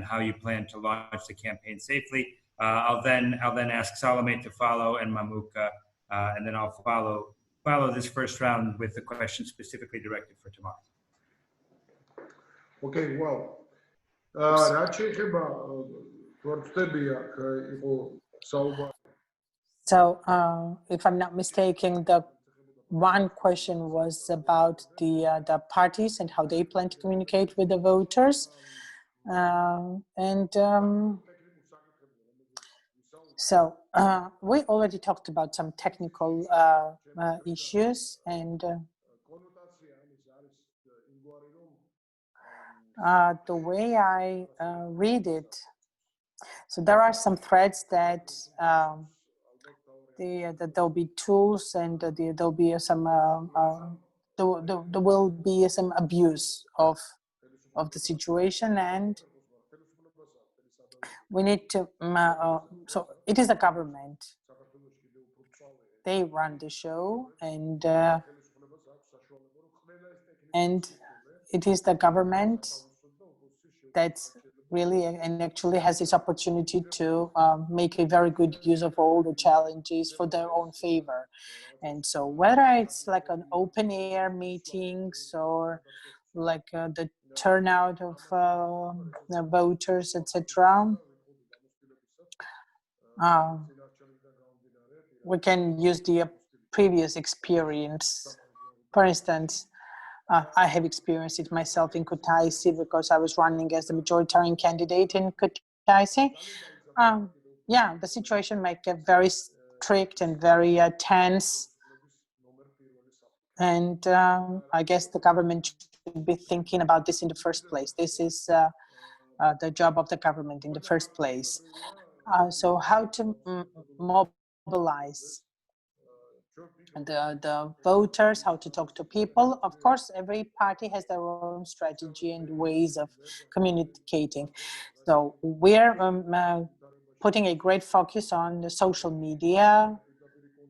how you plan to launch the campaign safely. I'll then ask Salome to follow, and Mamuka, and then I'll follow this first round with the question specifically directed for Tamar. Okay, well, so if I'm not mistaken, the one question was about the parties and how they plan to communicate with the voters, so we already talked about some technical issues, and the way I read it, so there are some threads that that there'll be tools and there'll be some there will be some abuse of the situation, and we need to so it is the government, they run the show, and it is the government that really and actually has this opportunity to make a very good use of all the challenges for their own favor. And so whether it's like an open air meetings or like the turnout of the voters, etc., we can use the previous experience. For instance, I have experienced it myself in Kutaisi because I was running as the majoritarian candidate in Kutaisi. Yeah, the situation might get very strict and very tense. And I guess the government should be thinking about this in the first place. This is the job of the government in the first place. So how to mobilize the voters, how to talk to people. Of course, every party has their own strategy and ways of communicating. So we're putting a great focus on the social media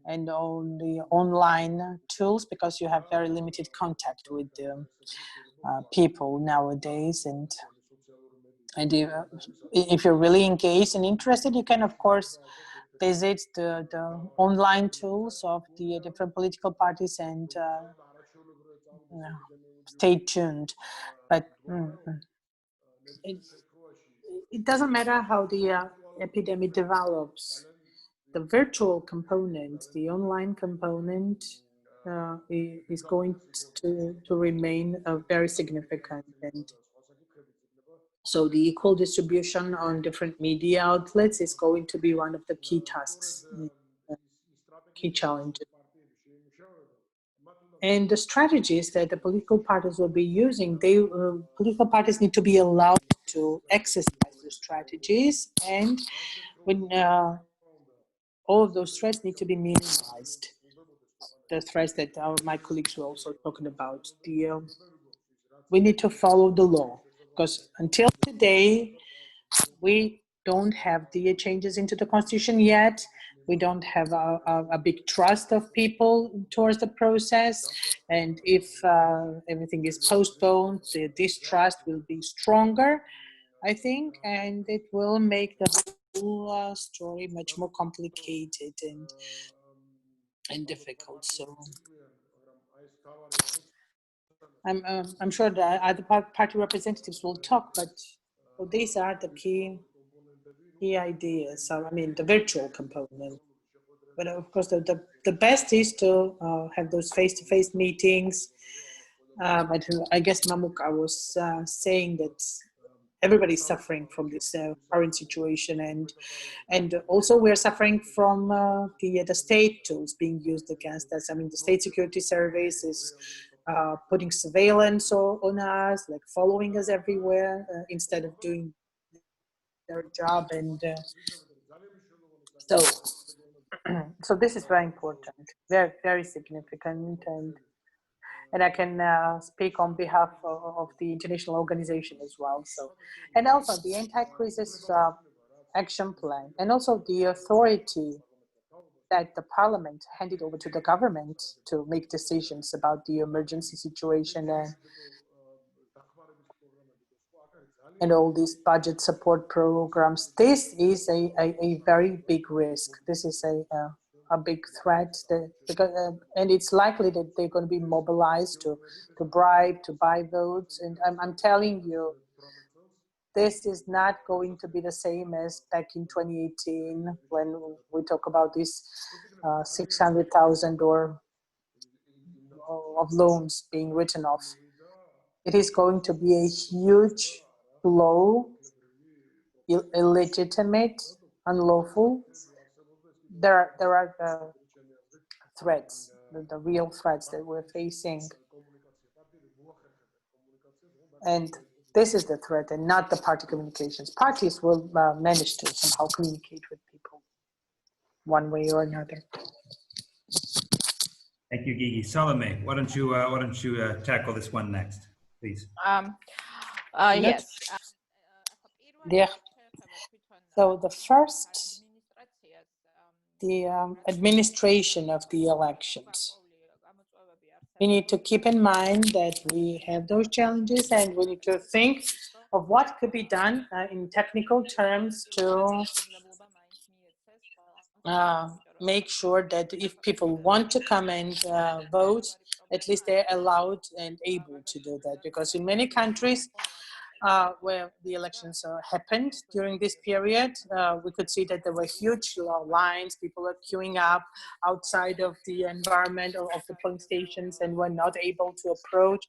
and on the online tools, because you have very limited contact with the people nowadays. And if you're really engaged and interested, you can, of course, visit the online tools of the different political parties and stay tuned. But it doesn't matter how the epidemic develops. The virtual component, the online component, is going to remain very significant. And so the equal distribution on different media outlets is going to be one of the key tasks, key challenges. And the strategies that the political parties will be using, political parties need to be allowed to exercise the strategies, and when all of those threats need to be minimized. The threats that my colleagues were also talking about. We need to follow the law, because until today, we don't have the changes into the constitution yet. We don't have a big trust of people towards the process. And if everything is postponed, the distrust will be stronger, I think, and it will make the whole story much more complicated and difficult. So I'm sure that other party representatives will talk, but these are the key ideas. So, I mean, the virtual component. But of course, the best is to have those face-to-face meetings. But I guess Mamuka was saying that everybody's suffering from this current situation, and also we're suffering from the state tools being used against us. I mean, the state security service is putting surveillance on us, like following us everywhere instead of doing their job. And so this is very important, very, very significant. And I can speak on behalf of the international organization as well. So, and also the anti-crisis action plan, and also the authority that the parliament handed over to the government to make decisions about the emergency situation and all these budget support programs. This is a very big risk. This is a big threat, because and it's likely that they're going to be mobilized to bribe, to buy votes. And I'm telling you, this is not going to be the same as back in 2018 when we talk about this 600,000 of loans being written off. It is going to be a huge blow, illegitimate, unlawful. There are threats, the real threats that we're facing. And this is the threat, and not the party communications. Parties will manage to somehow communicate with people. one way or another. Thank you, Gigi. Salome, why don't you tackle this one next, please? Yes. Yeah. So the first, the administration of the elections. We need to keep in mind that we have those challenges, and we need to think of what could be done in technical terms to make sure that if people want to come and vote, at least they're allowed and able to do that. Because in many countries where the elections happened during this period, we could see that there were huge lines, people were queuing up outside of the environment of the polling stations and were not able to approach.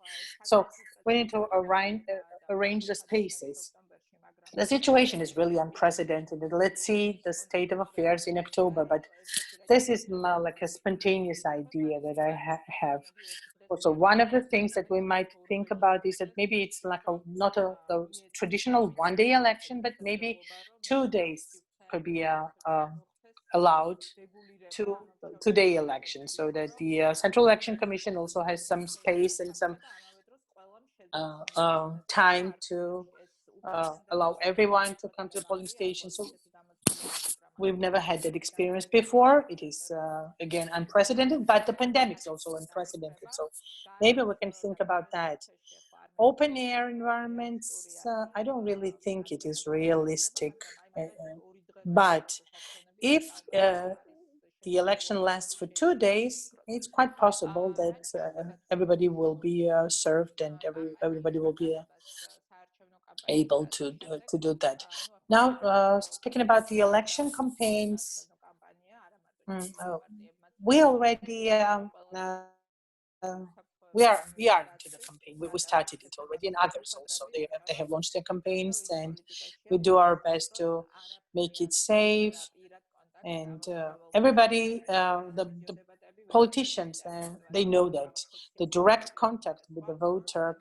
So we need to arrange the spaces. The situation is really unprecedented. Let's see the state of affairs in October, but this is more like a spontaneous idea that I have. So one of the things that we might think about is that maybe it's like not a traditional one-day election, but maybe 2 days could be allowed to two-day election, so that the Central Election Commission also has some space and some time to allow everyone to come to the polling station. So we've never had that experience before. It is, again, unprecedented, but the pandemic is also unprecedented. So maybe we can think about that. Open air environments, I don't really think it is realistic. But if the election lasts for 2 days, it's quite possible that everybody will be served and everybody will be able to do that. Now, speaking about the election campaigns, we already we are into the campaign. We started it already, and others also. They have launched their campaigns, and we do our best to make it safe. And everybody, the politicians, they know that the direct contact with the voter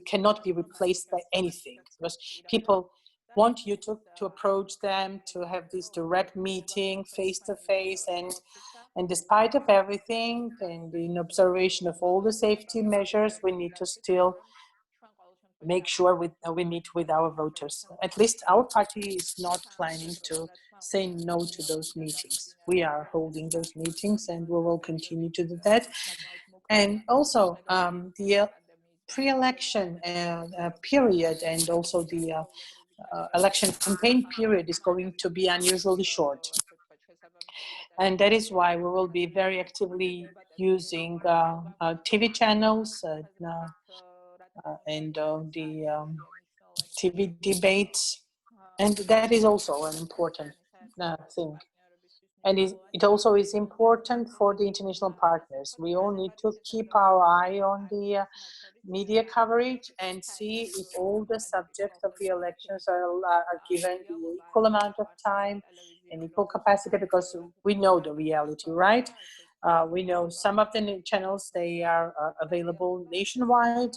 cannot be replaced by anything, because people want you to approach them, to have this direct meeting face to face, and despite of everything and in observation of all the safety measures, we need to still make sure we meet with our voters. At least our party is not planning to say no to those meetings. We are holding those meetings and we will continue to do that. And also the pre-election period and also the election campaign period is going to be unusually short. And that is why we will be very actively using TV channels and the TV debates. And that is also an important thing. And it also is important for the international partners. We all need to keep our eye on the media coverage and see if all the subjects of the elections are given the equal amount of time and equal capacity, because we know the reality, right? We know some of the channels, they are available nationwide,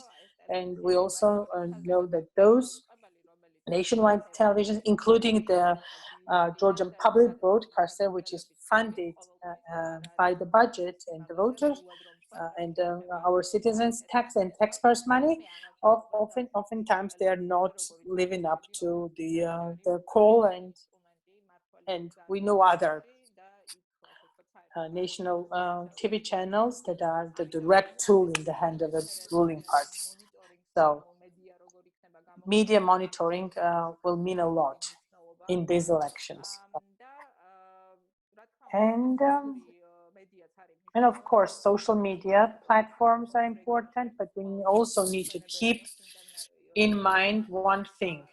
and we also know that those nationwide television, including the Georgian public broadcaster, which is funded by the budget and the voters and our citizens' tax and taxpayers' money, oftentimes they are not living up to the call, and we know other national TV channels that are the direct tool in the hand of the ruling party. So media monitoring will mean a lot in these elections. And of course, social media platforms are important, but we also need to keep in mind one thing.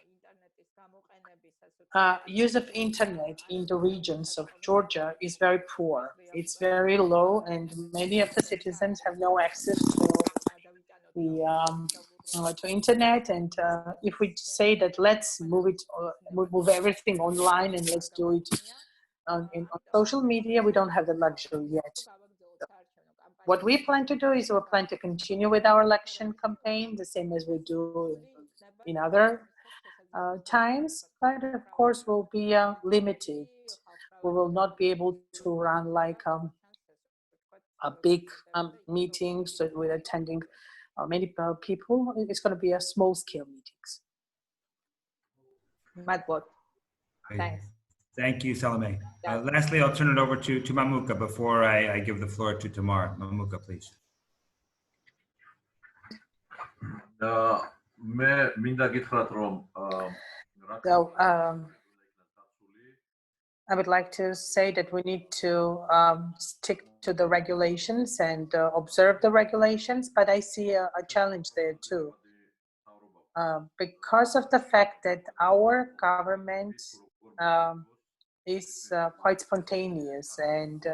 Use of internet in the regions of Georgia is very poor. It's very low, and many of the citizens have no access to the to internet. And if we say that let's move everything online and let's do it on social media, we don't have the luxury yet. So what we plan to do is we plan to continue with our election campaign, the same as we do in other times, but of course will be limited we will not be able to run like a big meeting so with attending many people. It's going to be a small scale meetings. Madbot. Thanks. Thank you, Salome. Lastly, I'll turn it over to Mamuka before I give the floor to Tamar. Mamuka, please. So, I would like to say that we need to stick to the regulations and observe the regulations, but I see a challenge there too. Because of the fact that our government is quite spontaneous, and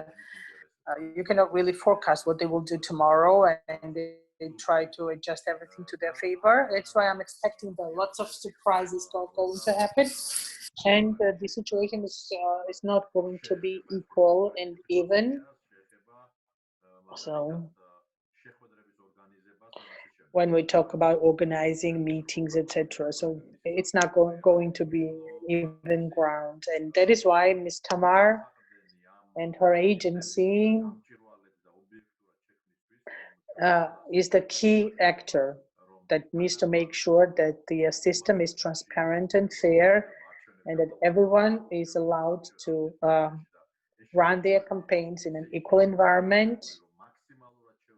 you cannot really forecast what they will do tomorrow, and they try to adjust everything to their favor. That's why I'm expecting that lots of surprises are going to happen, and the situation is not going to be equal and even. So when we talk about organizing meetings, etc., so it's not going to be even ground, and that is why Ms. Tamar and her agency is the key actor that needs to make sure that the system is transparent and fair, and that everyone is allowed to run their campaigns in an equal environment.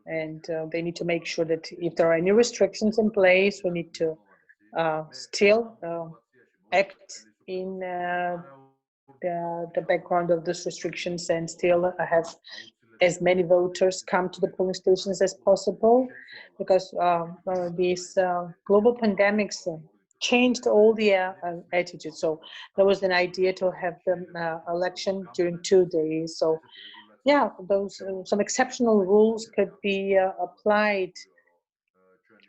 And they need to make sure that if there are any restrictions in place, we need to still act in the background of those restrictions and still have as many voters come to the polling stations as possible, because these global pandemics changed all the attitudes. So there was an idea to have the election during 2 days. So yeah, those some exceptional rules could be applied.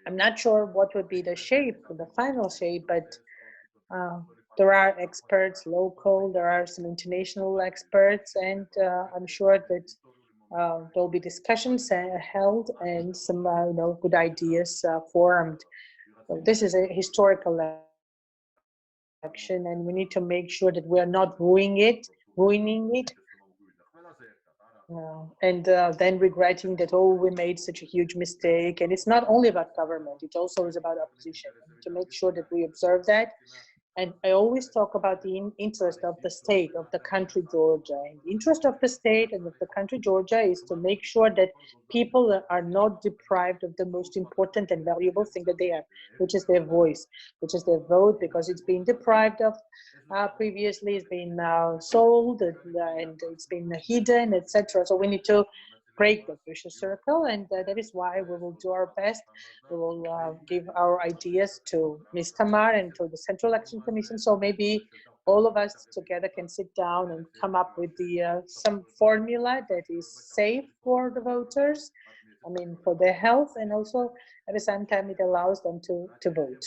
I'm not sure what would be the shape, the final shape, but there are experts local, there are some international experts, and I'm sure that there'll be discussions held and some good ideas formed. So this is a historical election, and we need to make sure that we are not ruining it, and then regretting that, oh, we made such a huge mistake. And it's not only about government, it also is about opposition. To make sure that we observe that. And I always talk about the interest of the state, of the country Georgia. And the interest of the state and of the country Georgia is to make sure that people are not deprived of the most important and valuable thing that they have, which is their voice, which is their vote, because it's been deprived of previously, it's been sold, and it's been hidden, etc. So we need to break the vicious circle, and that is why we will do our best. We will give our ideas to Ms. Tamar and to the Central Election Commission. So maybe all of us together can sit down and come up with the some formula that is safe for the voters, I mean, for their health, and also at the same time it allows them to vote.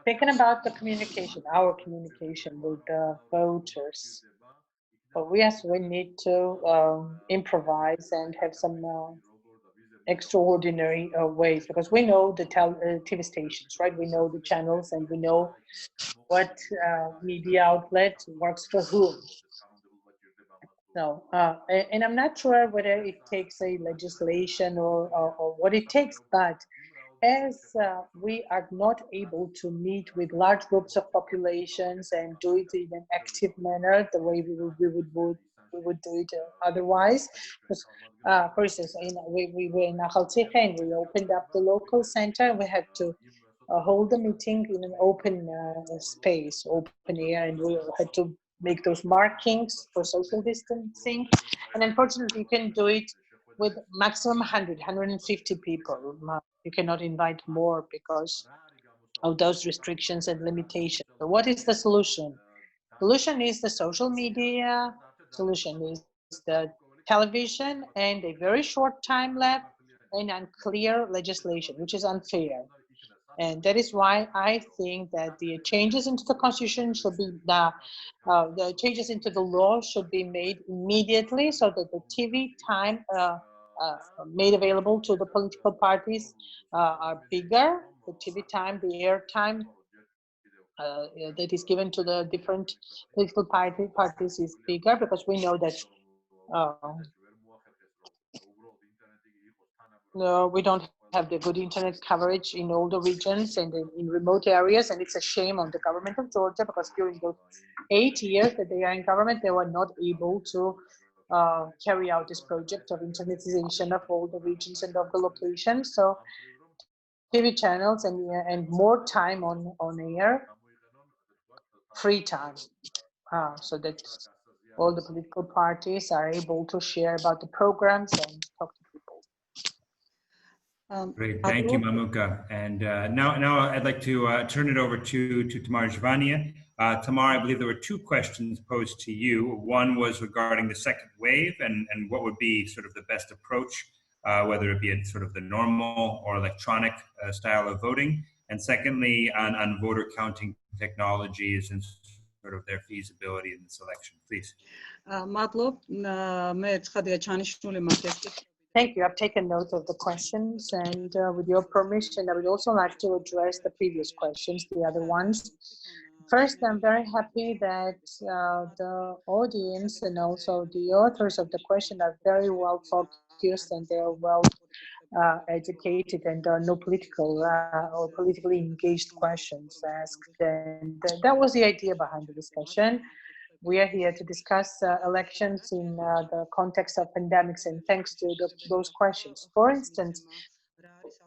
Thinking about the communication, our communication with the voters. But yes, we need to improvise and have some extraordinary ways, because we know the TV stations, right? We know the channels, and we know what media outlet works for whom. So, and I'm not sure whether it takes a legislation or what it takes, but as we are not able to meet with large groups of populations and do it in an active manner, the way we would do it otherwise. Because, for instance, we were in Khazaradze and we opened up the local center. We had to hold the meeting in an open space, open air, and we had to make those markings for social distancing. And unfortunately, you can do it with maximum 150 people. You cannot invite more because of those restrictions and limitations. So what is the solution? Solution is the social media, solution is the television, and a very short time lapse and unclear legislation, which is unfair. And that is why I think that the changes into the constitution should be, the changes into the law should be made immediately, so that the TV time made available to the political parties are bigger. The TV time, the air time that is given to the different political parties is bigger, because we know that we don't have the good internet coverage in all the regions and in remote areas, and it's a shame on the government of Georgia, because during those 8 years that they are in government, they were not able to carry out this project of internetization of all the regions and of the locations. So TV channels and more time on air, free time, so that all the political parties are able to share about the programs and talk to people. Great, thank you, Mamuka. And now I'd like to turn it over to Tamar Zhvania. Tamar, I believe there were two questions posed to you. One was regarding the second wave and what would be sort of the best approach, whether it be at sort of the normal or electronic style of voting. And secondly, on voter counting technologies and sort of their feasibility in this election, please. Thank you. I've taken note of the questions, and with your permission, I would also like to address the previous questions, the other ones. First, I'm very happy that the audience and also the authors of the question are very well focused, and they are well educated, and there are no political or politically engaged questions asked. And that was the idea behind the discussion. We are here to discuss elections in the context of pandemics, and thanks to those questions. For instance,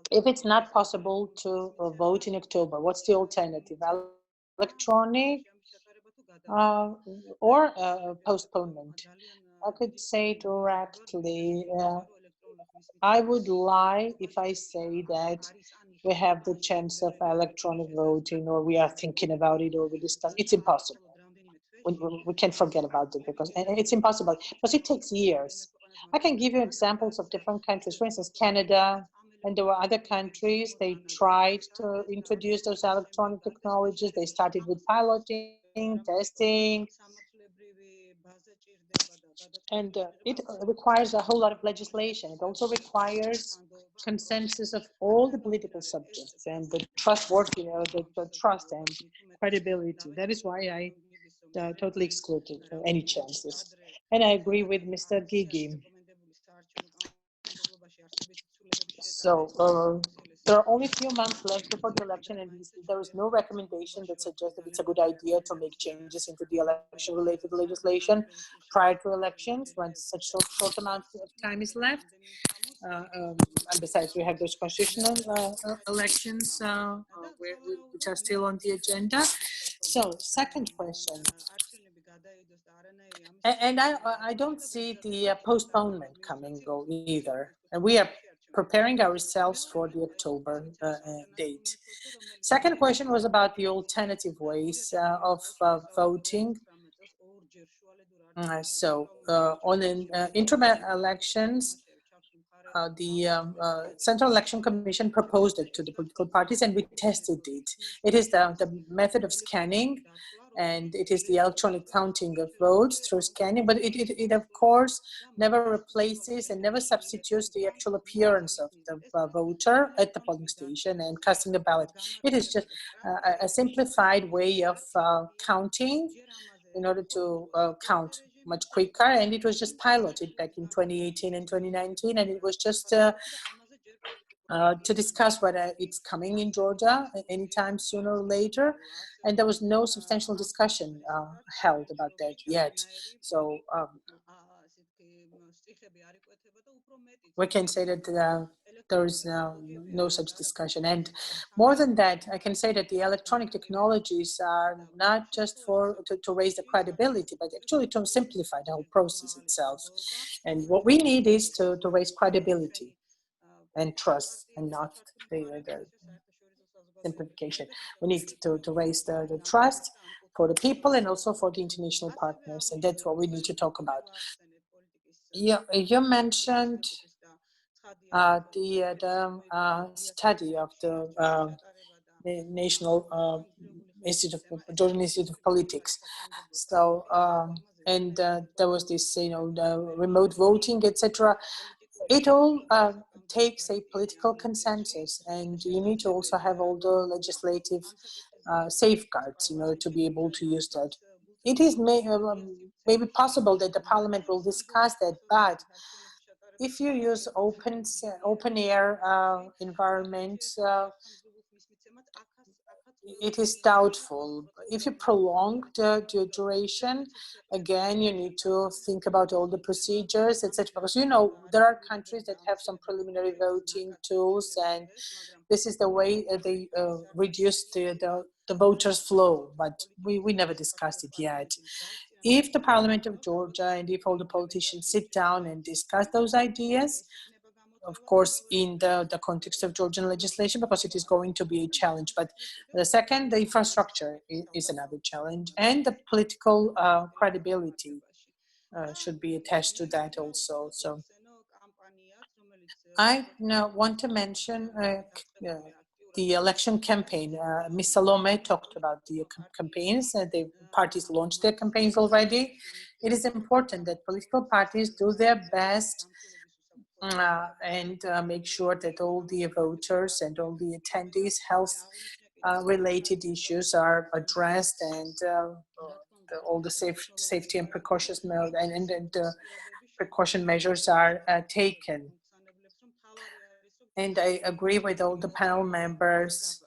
if it's not possible to vote in October, what's the alternative? Electronic or postponement? I could say directly, I would lie if I say that we have the chance of electronic voting, or we are thinking about it, or we discuss. It's impossible. We can forget about it, because it's impossible, because it takes years. I can give you examples of different countries. For instance, Canada, and there were other countries, they tried to introduce those electronic technologies. They started with piloting, testing, and it requires a whole lot of legislation. It also requires consensus of all the political subjects and the trustworthy, the trust and credibility. That is why I totally excluded any chances. And I agree with Mr. Iggy. So there are only a few months left before the election, and there is no recommendation that suggests that it's a good idea to make changes into the election-related legislation prior to elections when such short amount of time is left. And besides, we have those constitutional elections which are still on the agenda. So, second question. And I don't see the postponement coming either. And we are preparing ourselves for the October date. Second question was about the alternative ways of voting. On interim elections, the Central Election Commission proposed it to the political parties, and we tested it. It is the method of scanning, and it is the electronic counting of votes through scanning, but it of course never replaces and never substitutes the actual appearance of the voter at the polling station and casting the ballot. It is just a simplified way of counting in order to count much quicker, and it was just piloted back in 2018 and 2019, and it was just to discuss whether it's coming in Georgia anytime sooner or later, and there was no substantial discussion held about that yet. So we can say that there is no such discussion. And more than that, I can say that the electronic technologies are not just to raise the credibility, but actually to simplify the whole process itself. And what we need is to raise credibility and trust, and not the simplification. We need to raise the trust for the people and also for the international partners, and that's what we need to talk about. You mentioned the study of the National Georgian Institute of Politics. So and there was this, the remote voting, etc. It all takes a political consensus, and you need to also have all the legislative safeguards in order to be able to use that. It is maybe possible that the parliament will discuss that, but if you use open air environments, it is doubtful. If you prolong the duration, again, you need to think about all the procedures, etc. Because, you know, there are countries that have some preliminary voting tools, and this is the way they reduce the voters' flow, but we never discussed it yet. If the Parliament of Georgia and if all the politicians sit down and discuss those ideas, of course, in the context of Georgian legislation, because it is going to be a challenge. But the second, the infrastructure is another challenge, and the political credibility should be attached to that also. So I now want to mention the election campaign. Ms. Salome talked about the campaigns. The parties launched their campaigns already. It is important that political parties do their best and make sure that all the voters and all the attendees' health related issues are addressed, and all the safety and precautions and precaution measures are taken. And I agree with all the panel members.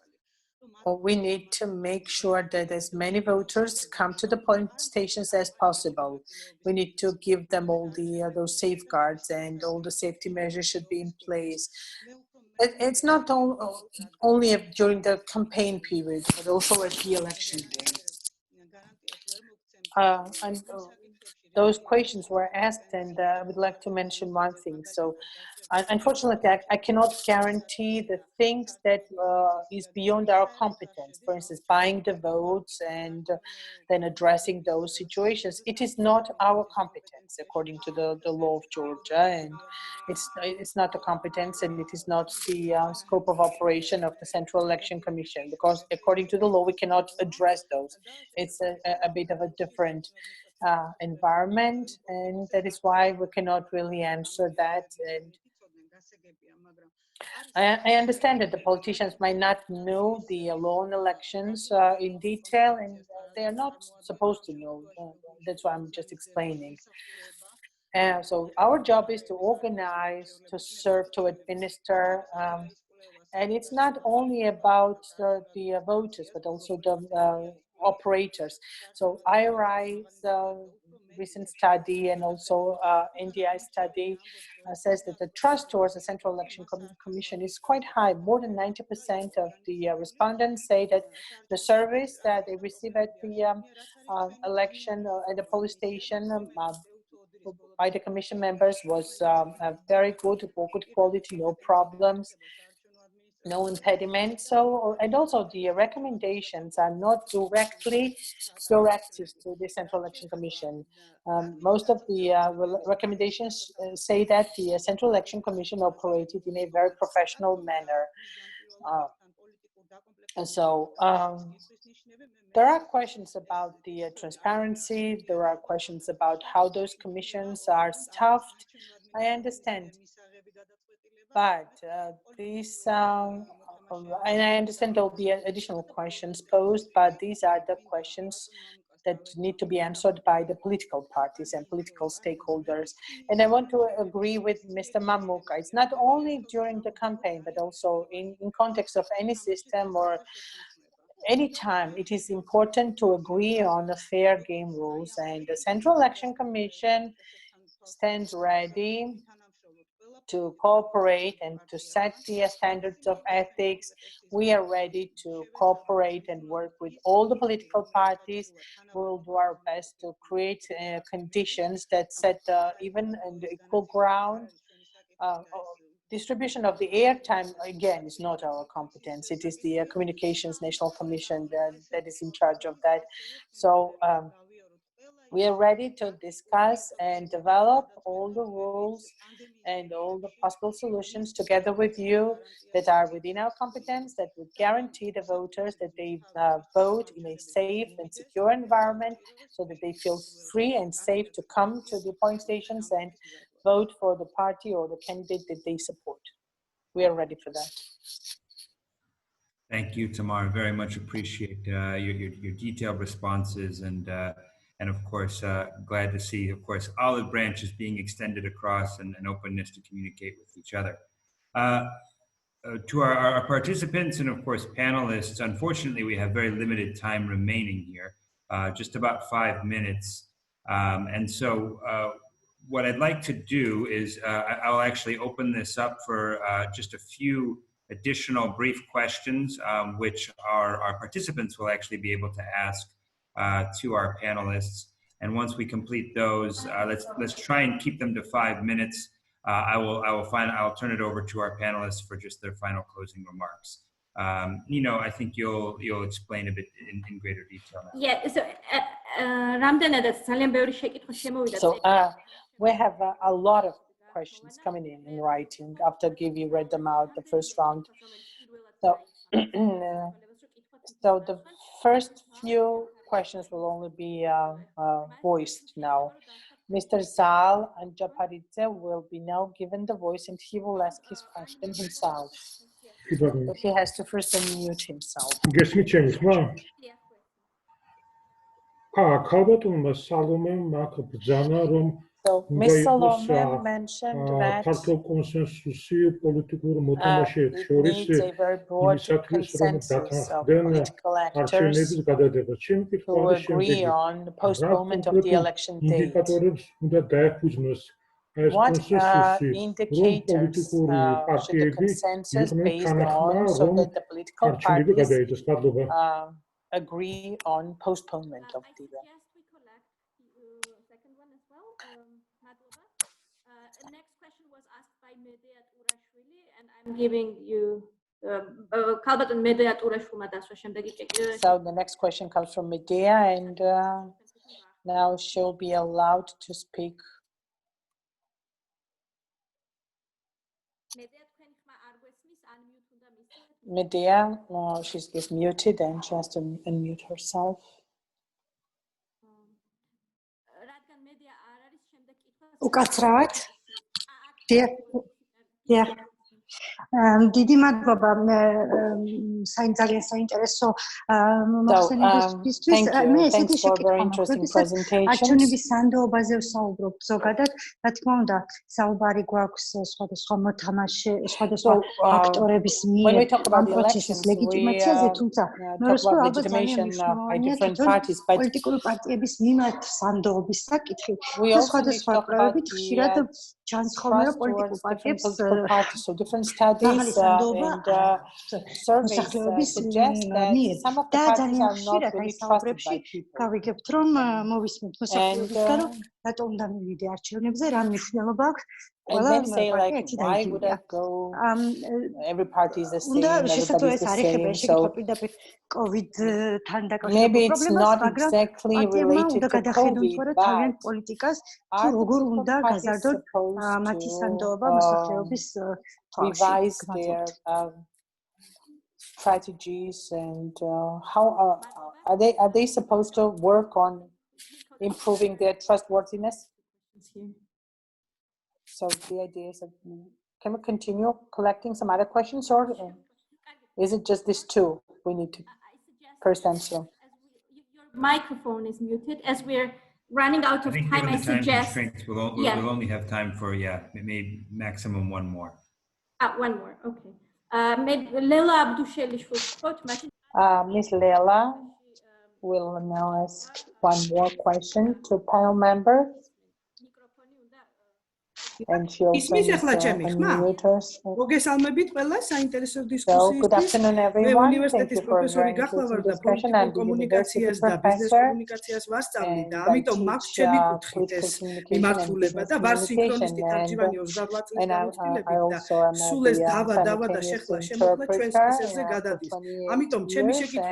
We need to make sure that as many voters come to the polling stations as possible. We need to give them all the those safeguards, and all the safety measures should be in place. It's not only during the campaign period, but also at the election day. And those questions were asked, and I would like to mention one thing. So, unfortunately, I cannot guarantee the things that is beyond our competence. For instance, buying the votes and then addressing those situations. It is not our competence according to the law of Georgia, and it's not a competence, and it is not the scope of operation of the Central Election Commission, because according to the law we cannot address those. It's a bit of a different environment, and that is why we cannot really answer that. And I understand that the politicians might not know the law on elections in detail, and they are not supposed to know. That's why I'm just explaining. So our job is to organize, to serve, to administer, and it's not only about the voters, but also the operators. So IRI's recent study and also NDI study says that the trust towards the Central Election Commission is quite high. More than 90% of the respondents say that the service that they receive at the election at the police station by the commission members was very good quality, no problems, no impediment. So, and also the recommendations are not directly directed to the Central Election Commission. Most of the recommendations say that the Central Election Commission operated in a very professional manner. There are questions about the transparency. There are questions about how those commissions are staffed. I understand. But and I understand there will be additional questions posed, but these are the questions that need to be answered by the political parties and political stakeholders. And I want to agree with Mr. Mamuka. It's not only during the campaign, but also in context of any system or any time. It is important to agree on the fair game rules, and the Central Election Commission stands ready to cooperate and to set the standards of ethics. We are ready to cooperate and work with all the political parties. We will do our best to create conditions that set even an equal ground. Distribution of the airtime, again, is not our competence. It is the Communications National Commission that is in charge of that. So we are ready to discuss and develop all the rules and all the possible solutions together with you that are within our competence, that would guarantee the voters that they vote in a safe and secure environment, so that they feel free and safe to come to the polling stations and vote for the party or the candidate that they support. We are ready for that. Thank you, Tamar. Very much appreciate your detailed responses, and of course, glad to see, of course, olive branches being extended across and an openness to communicate with each other. To our participants and of course panelists, unfortunately, we have very limited time remaining here, just about 5 minutes. And so what I'd like to do is I'll actually open this up for just a few additional brief questions, which our participants will actually be able to ask to our panelists. And once we complete those, let's try and keep them to 5 minutes. I'll turn it over to our panelists for just their final closing remarks. Nino, I think you'll explain a bit in greater detail now. Yeah, so we have a lot of questions coming in writing after Givi read them out the first round. So, so the first few questions will only be voiced now. Mr. Zal and Chairperson will be now given the voice, and he will ask his question himself. But he has to first unmute himself. So Ms. Salome mentioned that it needs a very broad consensus of political actors who agree on the postponement of the election date. What indicators should the consensus based on so that the political parties agree on postponement of the event? Next question was asked by Medea Urashvili, and I'm giving you So the next question comes from Medea, and now she'll be allowed to speak. Medea, she's muted and she has to unmute herself. Yeah. დიდი მადლობა ძალიან საინტერესო მოხსენებისთვის. მე ესეთი შეკითხვა მაქვს. არჩევნების სანდოობაზე ვსაუბრობ ზოგადად. რა თქმა უნდა, საუბარი გვაქვს სხვადასხვა მოთამაშე, სხვადასხვა აქტორების მიერ ამ პროცესის ლეგიტიმაციაზე, თუმცა მე ვსვამ ალბათ ძალიან მნიშვნელოვანია პოლიტიკური პარტიების მიმართ სანდოობის საკითხი. სხვადასხვა კვლევებით ხშირად ჩანსხოლმეა პოლიტიკურ პარტიებს so different studies and surveys suggest that some of the parties are not really trusted by people. გავიგებთ რომ მოვისმენთ მოსახლეობისგან რომ რატომ უნდა მივიდე არჩევნებზე, რა მნიშვნელობა აქვს. And then say like, why would I go? Every party is the same, everybody's the same. So maybe it's not exactly related to COVID, but are the parties supposed to revise their strategies, and how are they supposed to work on improving their trustworthiness? So the idea is, can we continue collecting some other questions, or is it just these two we need to first answer? Your microphone is muted. As we're running out of time, I suggest we'll only have time for maybe maximum one more. One more, okay. Lelo Abdushelishvili. Miss Lela will now ask one more question to panel members. And she also unmute herself. So, good afternoon, everyone. Thank you for very interesting discussion. I'm the university professor, and I teach political communication and business communication, and I also am a simultaneous interpreter for 20 years, and I've been witnessing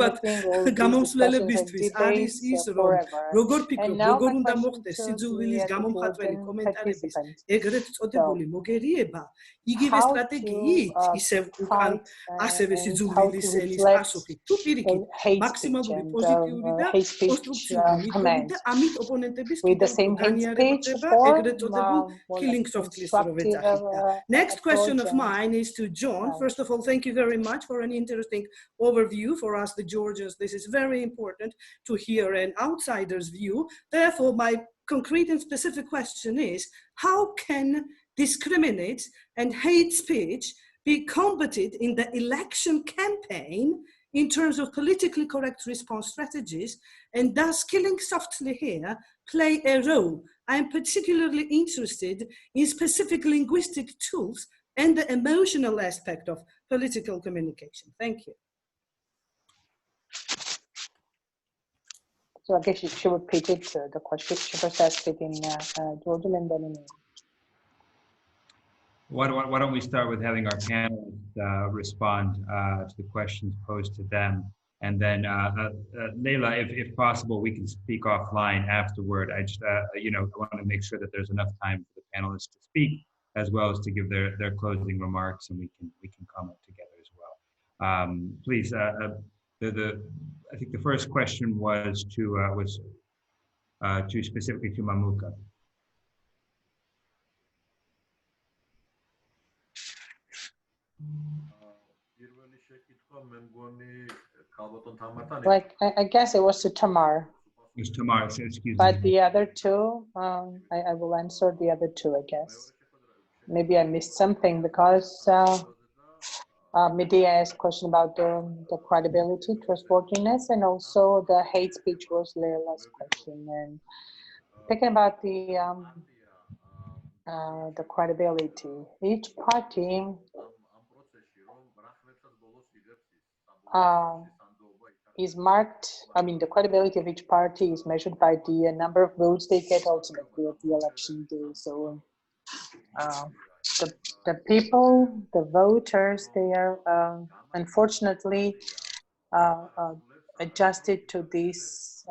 all these discussions and debates forever. And now my question to the გამოხატველი კომენტარების ეგრეთ წოდებული მოგერიება იგივე სტრატეგიით ისევ უკან ასევე სიძულვილის ენის პასუხი თუ პირიქით მაქსიმალური პოზიტიური და კონსტრუქციული მეთოდი და ამით ოპონენტების კიდევ განიარება ეგრეთ წოდებულ killing softly-ს რო ვეძახით და next question of mine is to John. First of all, thank you very much for an interesting overview for us, the Georgians. This is very important to hear an outsider's view. Therefore, my concrete and specific question is, how can discriminate and hate speech be combated in the election campaign in terms of politically correct response strategies, and does killing softly here play a role? I'm particularly interested in specific linguistic tools and the emotional aspect of political communication. Thank you. So I guess she repeated the question. She first asked it in Georgian and then in English. Why don't we start with having our panelists respond to the questions posed to them, and then Leila, if possible, we can speak offline afterward. I just I want to make sure that there's enough time for the panelists to speak, as well as to give their closing remarks, and we can comment together as well. Please, I think the first question was to specifically to Mamuka. Like, I guess it was to Tamar. It was Tamar, so excuse but me. The other two, I will answer the other two, I guess. Maybe I missed something because Medea asked a question about the credibility, trustworthiness, and also the hate speech was Leila's question. And thinking about the credibility, each party is marked, the credibility of each party is measured by the number of votes they get ultimately at the election day. So the people, the voters, they are unfortunately adjusted to this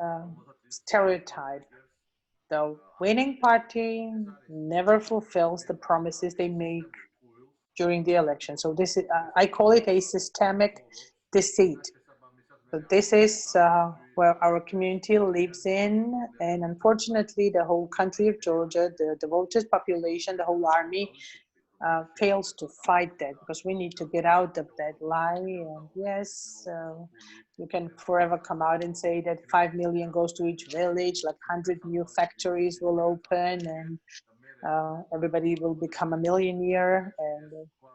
stereotype. The winning party never fulfills the promises they make during the election. So this is, I call it a systemic deceit. So this is where our community lives in, and unfortunately the whole country of Georgia, the voters population, the whole army fails to fight that, because we need to get out of that lie. And yes, you can forever come out and say that 5 million goes to each village, like 100 new factories will open, and everybody will become a millionaire,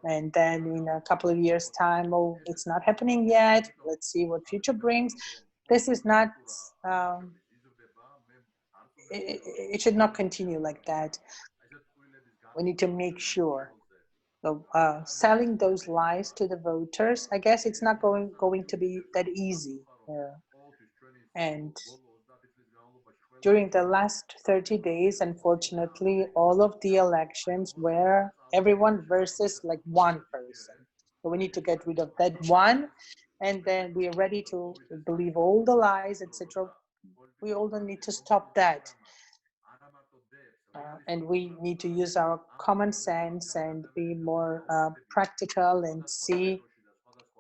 and then in a couple of years' time, oh, it's not happening yet, let's see what future brings. This is not, it should not continue like that. We need to make sure. So selling those lies to the voters, I guess it's not going to be that easy. And during the last 30 days, unfortunately, all of the elections were everyone versus like one person. So we need to get rid of that one, and then we are ready to believe all the lies, etc. We also need to stop that. And we need to use our common sense and be more practical and see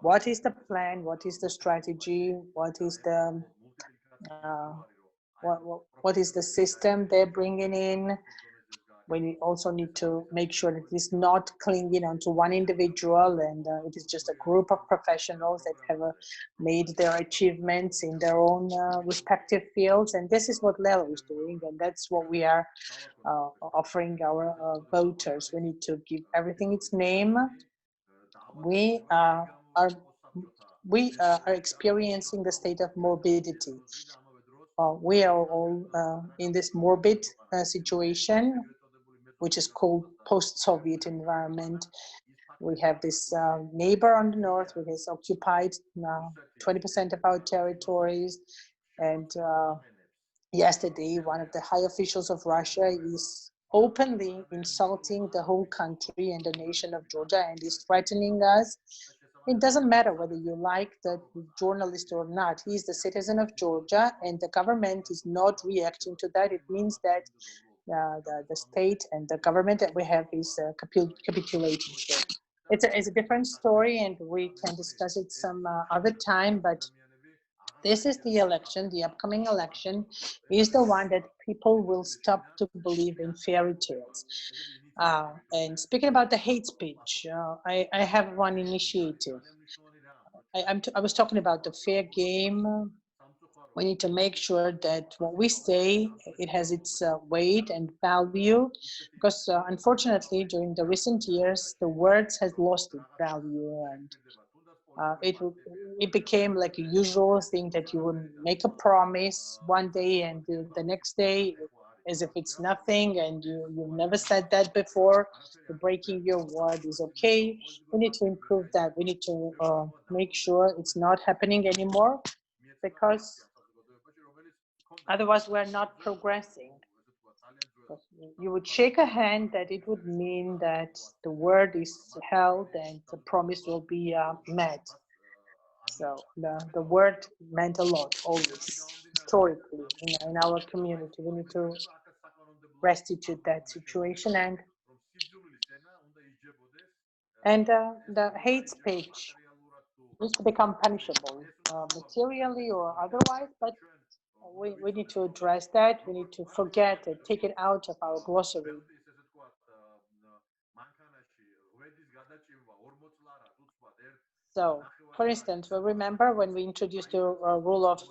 what is the plan, what is the strategy, what is the what is the system they're bringing in. We also need to make sure that it is not clinging onto one individual, and it is just a group of professionals that have made their achievements in their own respective fields. And this is what Lelo is doing, and that's what we are offering our voters. We need to give everything its name. We are experiencing the state of morbidity. We are all in this morbid situation, which is called post-Soviet environment. We have this neighbor on the north who has occupied 20% of our territories. And yesterday, one of the high officials of Russia is openly insulting the whole country and the nation of Georgia, and is threatening us. It doesn't matter whether you like the journalist or not. He's the citizen of Georgia, and the government is not reacting to that. It means that the state and the government that we have is capitulating. So it's a different story, and we can discuss it some other time, but this is the election. The upcoming election is the one that people will stop to believe in fairy tales. And speaking about the hate speech, I have one initiative. I was talking about the fair game. We need to make sure that what we say, it has its weight and value, because unfortunately, during the recent years, the words has lost its value, and it became like a usual thing that you would make a promise one day and the next day as if it's nothing, and you've never said that before. Breaking your word is okay. We need to improve that. We need to make sure it's not happening anymore, because otherwise we're not progressing. You would shake a hand, that it would mean that the word is held and the promise will be met. So the word meant a lot, always, historically, in our community. We need to restitute that situation, and the hate speech needs to become punishable, materially or otherwise, but we need to address that. We need to forget it, take it out of our glossary. So, for instance, we remember when we introduced the rule of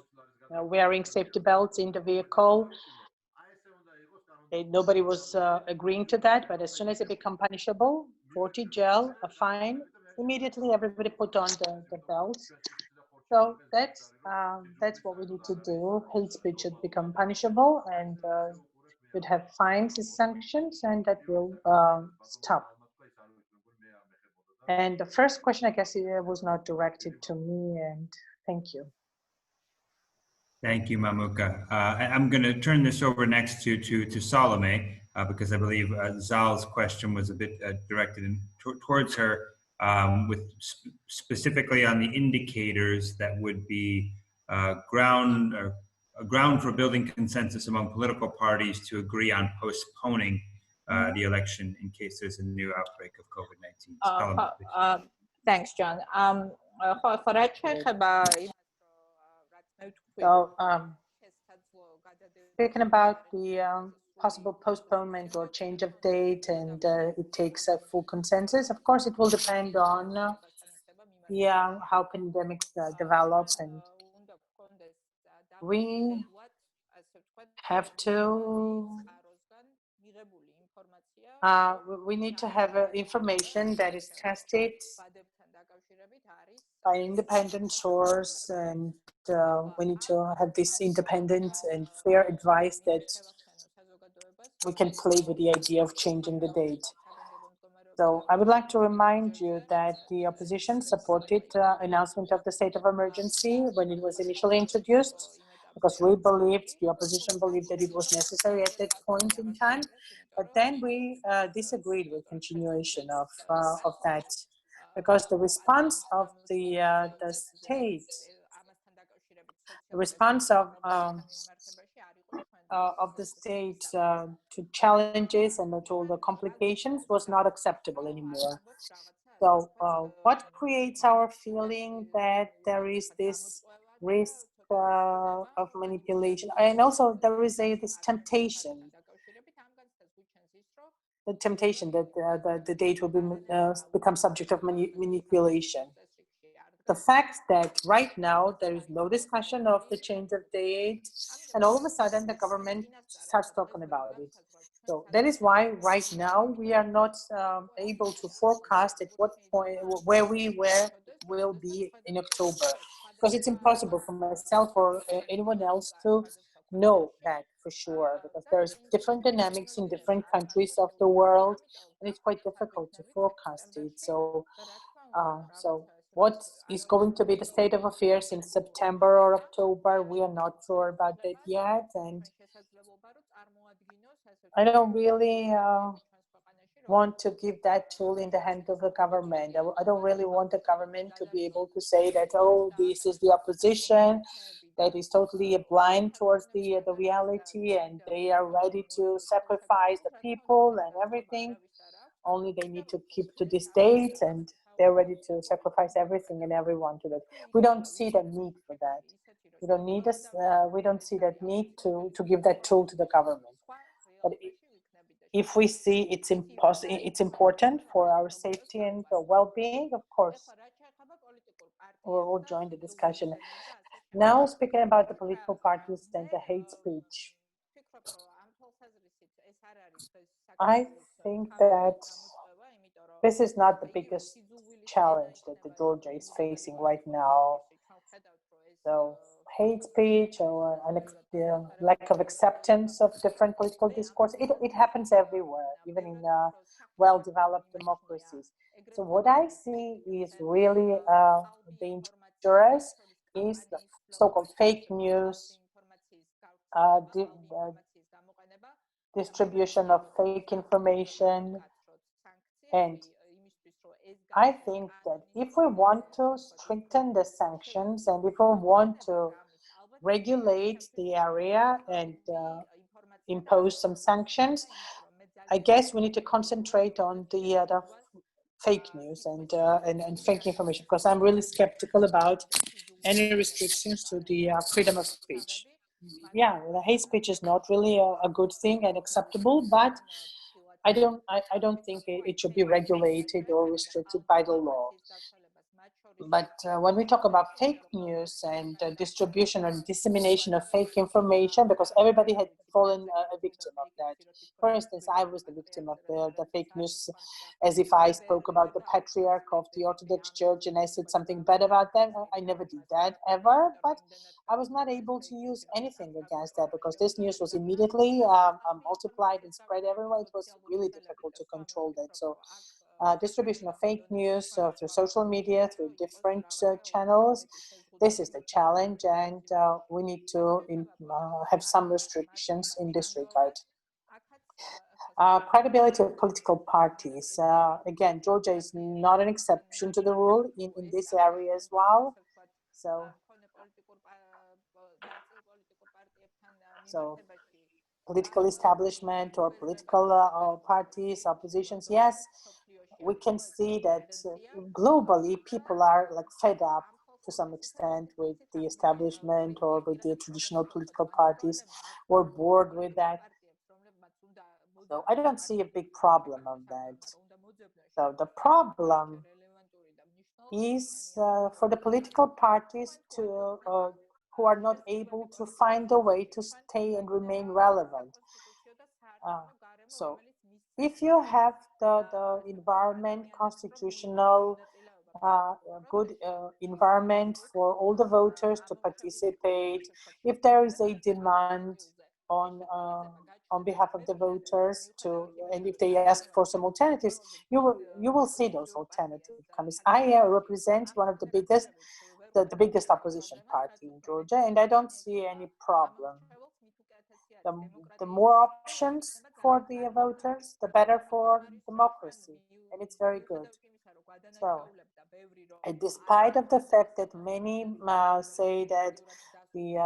wearing safety belts in the vehicle, nobody was agreeing to that, but as soon as it became punishable, 40 jail, a fine, immediately everybody put on the belts. So that's what we need to do. Hate speech should become punishable, and should have fines and sanctions, and that will stop. And the first question, I guess, was not directed to me, and thank you. Thank you, Mamuka. I'm going to turn this over next to Salome, because I believe Zal's question was a bit directed towards her, with specifically on the indicators that would be a ground for building consensus among political parties to agree on postponing the election in case there's a new outbreak of COVID-19. Thanks, John. So, speaking about the possible postponement or change of date, and it takes a full consensus, of course, it will depend on how pandemics develop, and we have to we need to have information that is tested by independent source, and we need to have this independent and fair advice that we can play with the idea of changing the date. So I would like to remind you that the opposition supported announcement of the state of emergency when it was initially introduced, because the opposition believed that it was necessary at that point in time. But then we disagreed with continuation of that, because the response of the state, the response of the state to challenges and to all the complications was not acceptable anymore. So what creates our feeling that there is this risk of manipulation, and also there is this temptation, the temptation that the date will become subject of manipulation. The fact that right now there is no discussion of the change of date, and all of a sudden the government starts talking about it. So that is why right now we are not able to forecast at what point, where we will be in October, because it's impossible for myself or anyone else to know that for sure, because there's different dynamics in different countries of the world, and it's quite difficult to forecast it. So what is going to be the state of affairs in September or October, we are not sure about that yet, and I don't really want to give that tool in the hand of the government. I don't really want the government to be able to say that, oh, this is the opposition that is totally blind towards the reality, and they are ready to sacrifice the people and everything. Only they need to keep to this date, and they're ready to sacrifice everything and everyone to that. We don't see the need for that. We don't need us. We don't see that need to give that tool to the government. But if we see it's important for our safety and well-being, of course, we'll join the discussion. Now, speaking about the political parties and the hate speech, I think that this is not the biggest challenge that Georgia is facing right now. So hate speech or lack of acceptance of different political discourse, it happens everywhere, even in well-developed democracies. So what I see is really dangerous is the so-called fake news, distribution of fake information. And I think that if we want to strengthen the sanctions and if we want to regulate the area and impose some sanctions, I guess we need to concentrate on the fake news and fake information, because I'm really skeptical about any restrictions to the freedom of speech. Yeah, the hate speech is not really a good thing and acceptable, but I don't think it should be regulated or restricted by the law. But when we talk about fake news and distribution and dissemination of fake information, because everybody had fallen a victim of that. For instance, I was the victim of the fake news, as if I spoke about the patriarch of the Orthodox Church and I said something bad about them. I never did that ever, but I was not able to use anything against that because this news was immediately multiplied and spread everywhere. It was really difficult to control that. So distribution of fake news through social media, through different channels. This is the challenge, and we need to have some restrictions in this regard. Credibility of political parties. Again, Georgia is not an exception to the rule in this area as well. So political establishment or political parties, oppositions, yes, we can see that globally people are like fed up to some extent with the establishment or with the traditional political parties, or bored with that. So I don't see a big problem of that. So the problem is for the political parties to who are not able to find a way to stay and remain relevant. So if you have the environment, constitutional, good environment for all the voters to participate, if there is a demand on behalf of the voters and if they ask for some alternatives, you will see those alternatives. I represent one of the biggest opposition party in Georgia, and I don't see any problem. The more options for the voters, the better for democracy, and it's very good. So, despite of the fact that many say that the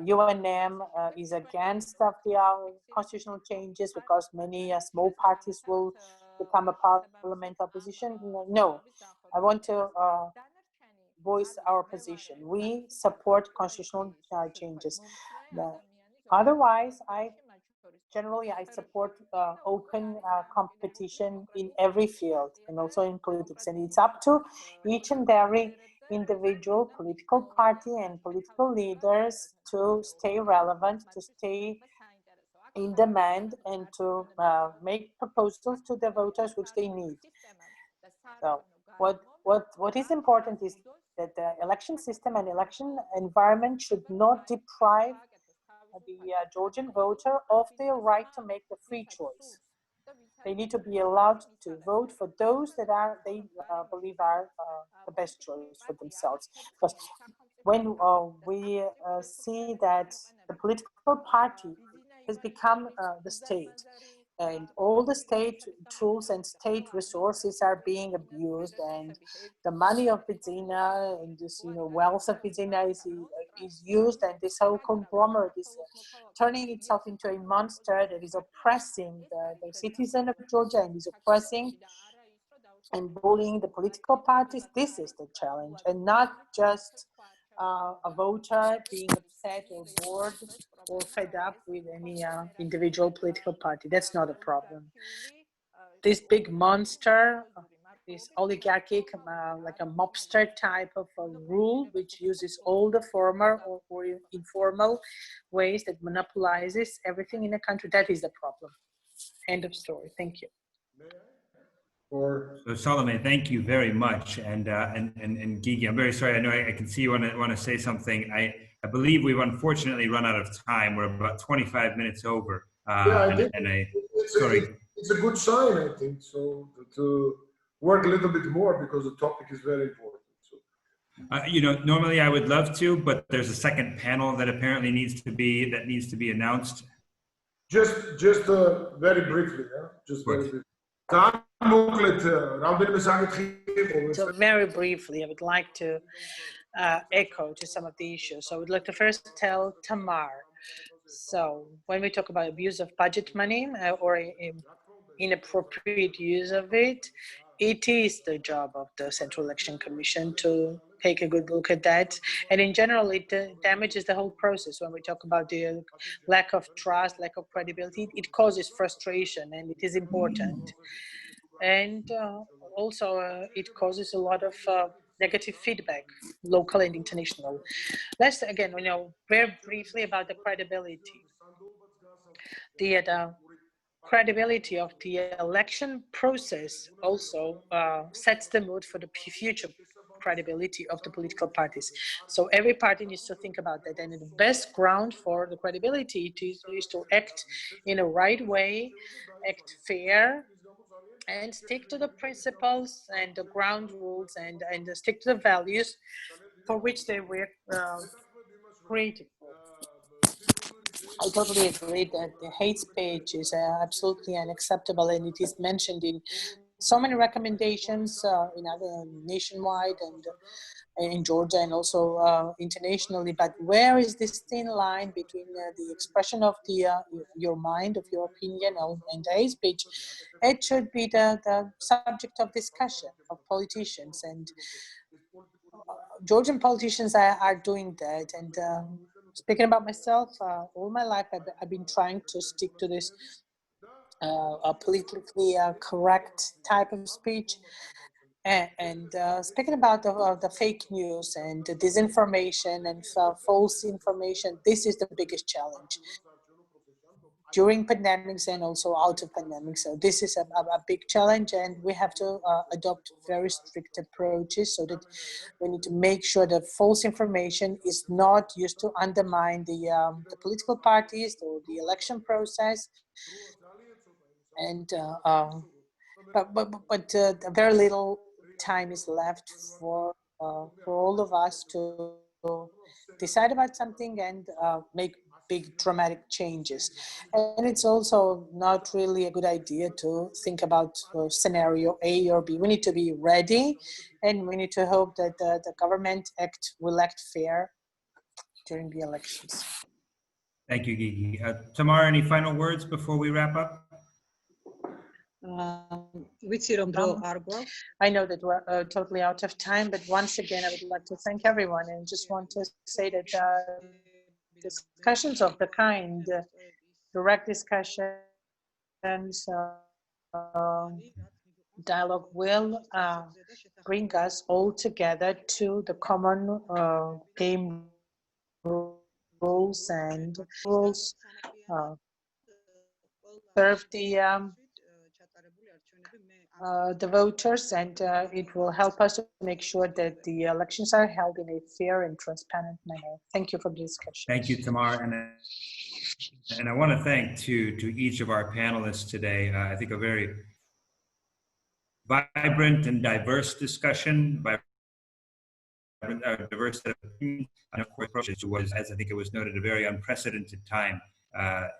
UNM is against the constitutional changes because many small parties will become a parliament opposition, no, I want to voice our position. We support constitutional changes. Otherwise, I support open competition in every field and also in politics. And it's up to each and every individual political party and political leaders to stay relevant, to stay in demand, and to make proposals to the voters which they need. So what is important is that the election system and election environment should not deprive the Georgian voter of their right to make the free choice. They need to be allowed to vote for those that they believe are the best choice for themselves. Because when we see that the political party has become the state, and all the state tools and state resources are being abused, and the money of Bidzina and this, wealth of Bidzina is used, and this whole conglomerate is turning itself into a monster that is oppressing the citizen of Georgia and is oppressing and bullying the political parties. This is the challenge, and not just a voter being upset or bored or fed up with any individual political party. That's not a problem. This big monster, this oligarchic, like a mobster type of rule, which uses all the formal or informal ways that monopolizes everything in a country, that is the problem. End of story. Thank you. So Salome, thank you very much, and Gigi, I'm very sorry. I know I can see you want to say something. I believe we've unfortunately run out of time. We're about 25 minutes over. It's a good sign, I think, so to work a little bit more because the topic is very important. So. Normally I would love to, but there's a second panel that apparently needs to be announced. Just very briefly, just very briefly. So very briefly, I would like to echo to some of the issues. So I would like to first tell Tamar. So when we talk about abuse of budget money or inappropriate use of it, it is the job of the Central Election Commission to take a good look at that. And in general, it damages the whole process. When we talk about the lack of trust, lack of credibility, it causes frustration, and it is important. And also it causes a lot of negative feedback, local and international. Let's again, very briefly about the credibility. The credibility of the election process also sets the mood for the future credibility of the political parties. So every party needs to think about that. And the best ground for the credibility is to act in a right way, act fair, and stick to the principles and the ground rules and stick to the values for which they were created. I totally agree that the hate speech is absolutely unacceptable, and it is mentioned in so many recommendations nationwide and in Georgia and also internationally. But where is this thin line between the expression of your mind, of your opinion, and the hate speech? It should be the subject of discussion of politicians, and Georgian politicians are doing that. And speaking about myself, all my life I've been trying to stick to this politically correct type of speech. And speaking about the fake news and the disinformation and false information, this is the biggest challenge during pandemics and also out of pandemics. So this is a big challenge, and we have to adopt very strict approaches so that we need to make sure that false information is not used to undermine the political parties or the election process. And but very little time is left for all of us to decide about something and make big dramatic changes. And it's also not really a good idea to think about scenario A or B. We need to be ready, and we need to hope that the government will act fair during the elections. Thank you, Gigi. Tamar, any final words before we wrap up? I know that we're totally out of time, but once again, I would like to thank everyone, and just want to say that discussions of the kind, direct discussions, dialogue will bring us all together to the common game rules and rules serve the voters, and it will help us to make sure that the elections are held in a fair and transparent manner. Thank you for the discussion. Thank you, Tamar. And I want to thank to each of our panelists today. I think a very vibrant and diverse discussion, diverse set of opinions, and of course, it was, as I think it was noted, a very unprecedented time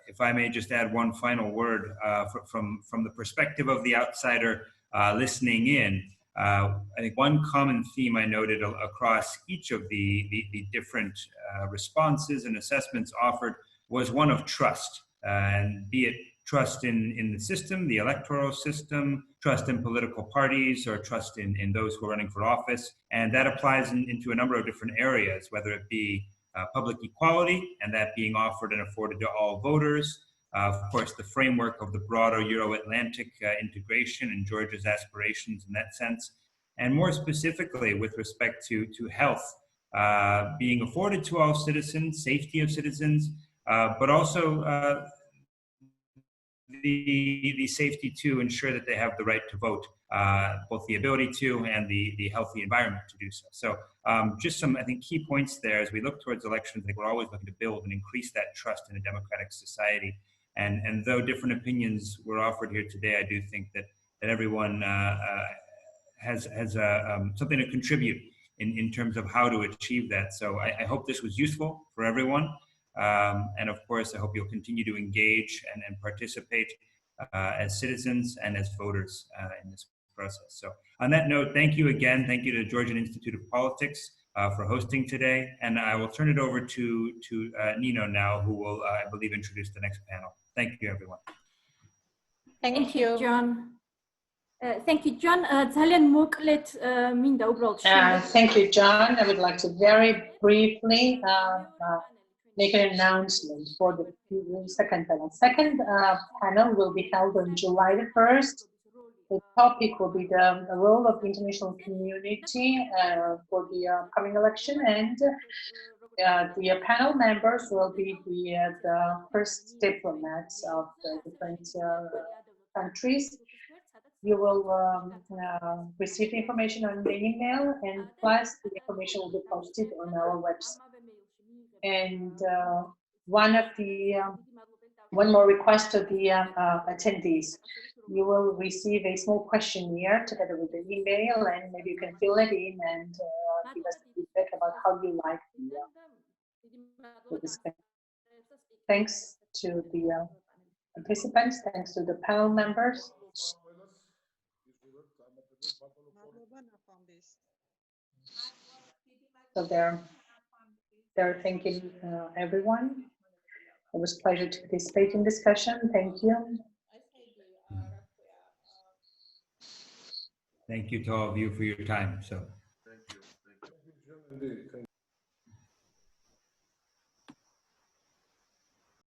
If I may just add one final word from the perspective of the outsider listening in, I think one common theme I noted across each of the different responses and assessments offered was one of trust, and be it trust in the system, the electoral system, trust in political parties, or trust in those who are running for office. And that applies into a number of different areas, whether it be public equality, and that being offered and afforded to all voters. Of course, the framework of the broader Euro-Atlantic integration and Georgia's aspirations in that sense. And more specifically, with respect to health, being afforded to all citizens, safety of citizens, but also the safety to ensure that they have the right to vote, both the ability to and the healthy environment to do so. So just some, I think, key points there as we look towards elections. I think we're always looking to build and increase that trust in a democratic society. And though different opinions were offered here today, I do think that everyone has something to contribute in terms of how to achieve that. So I hope this was useful for everyone. And of course, I hope you'll continue to engage and participate as citizens and as voters in this process. So on that note, thank you again. Thank you to the Georgian Institute of Politics for hosting today. And I will turn it over to Nino now, who will, I believe, introduce the next panel. Thank you, everyone. Thank you, John. Thank you, John. Thank you, John. I would like to very briefly make an announcement for the second panel. Second panel will be held on July the 1st. The topic will be the role of the international community for the upcoming election, and the panel members will be the first diplomats of the different countries. You will receive the information on the email, and plus the information will be posted on our website. And one more request to the attendees: you will receive a small questionnaire together with the email, and maybe you can fill it in and give us feedback about how you like the discussion. Thanks to the participants, thanks to the panel members. So they're thanking everyone. It was a pleasure to participate in discussion. Thank you. Thank you to all of you for your time. So. Thank you. Thank you.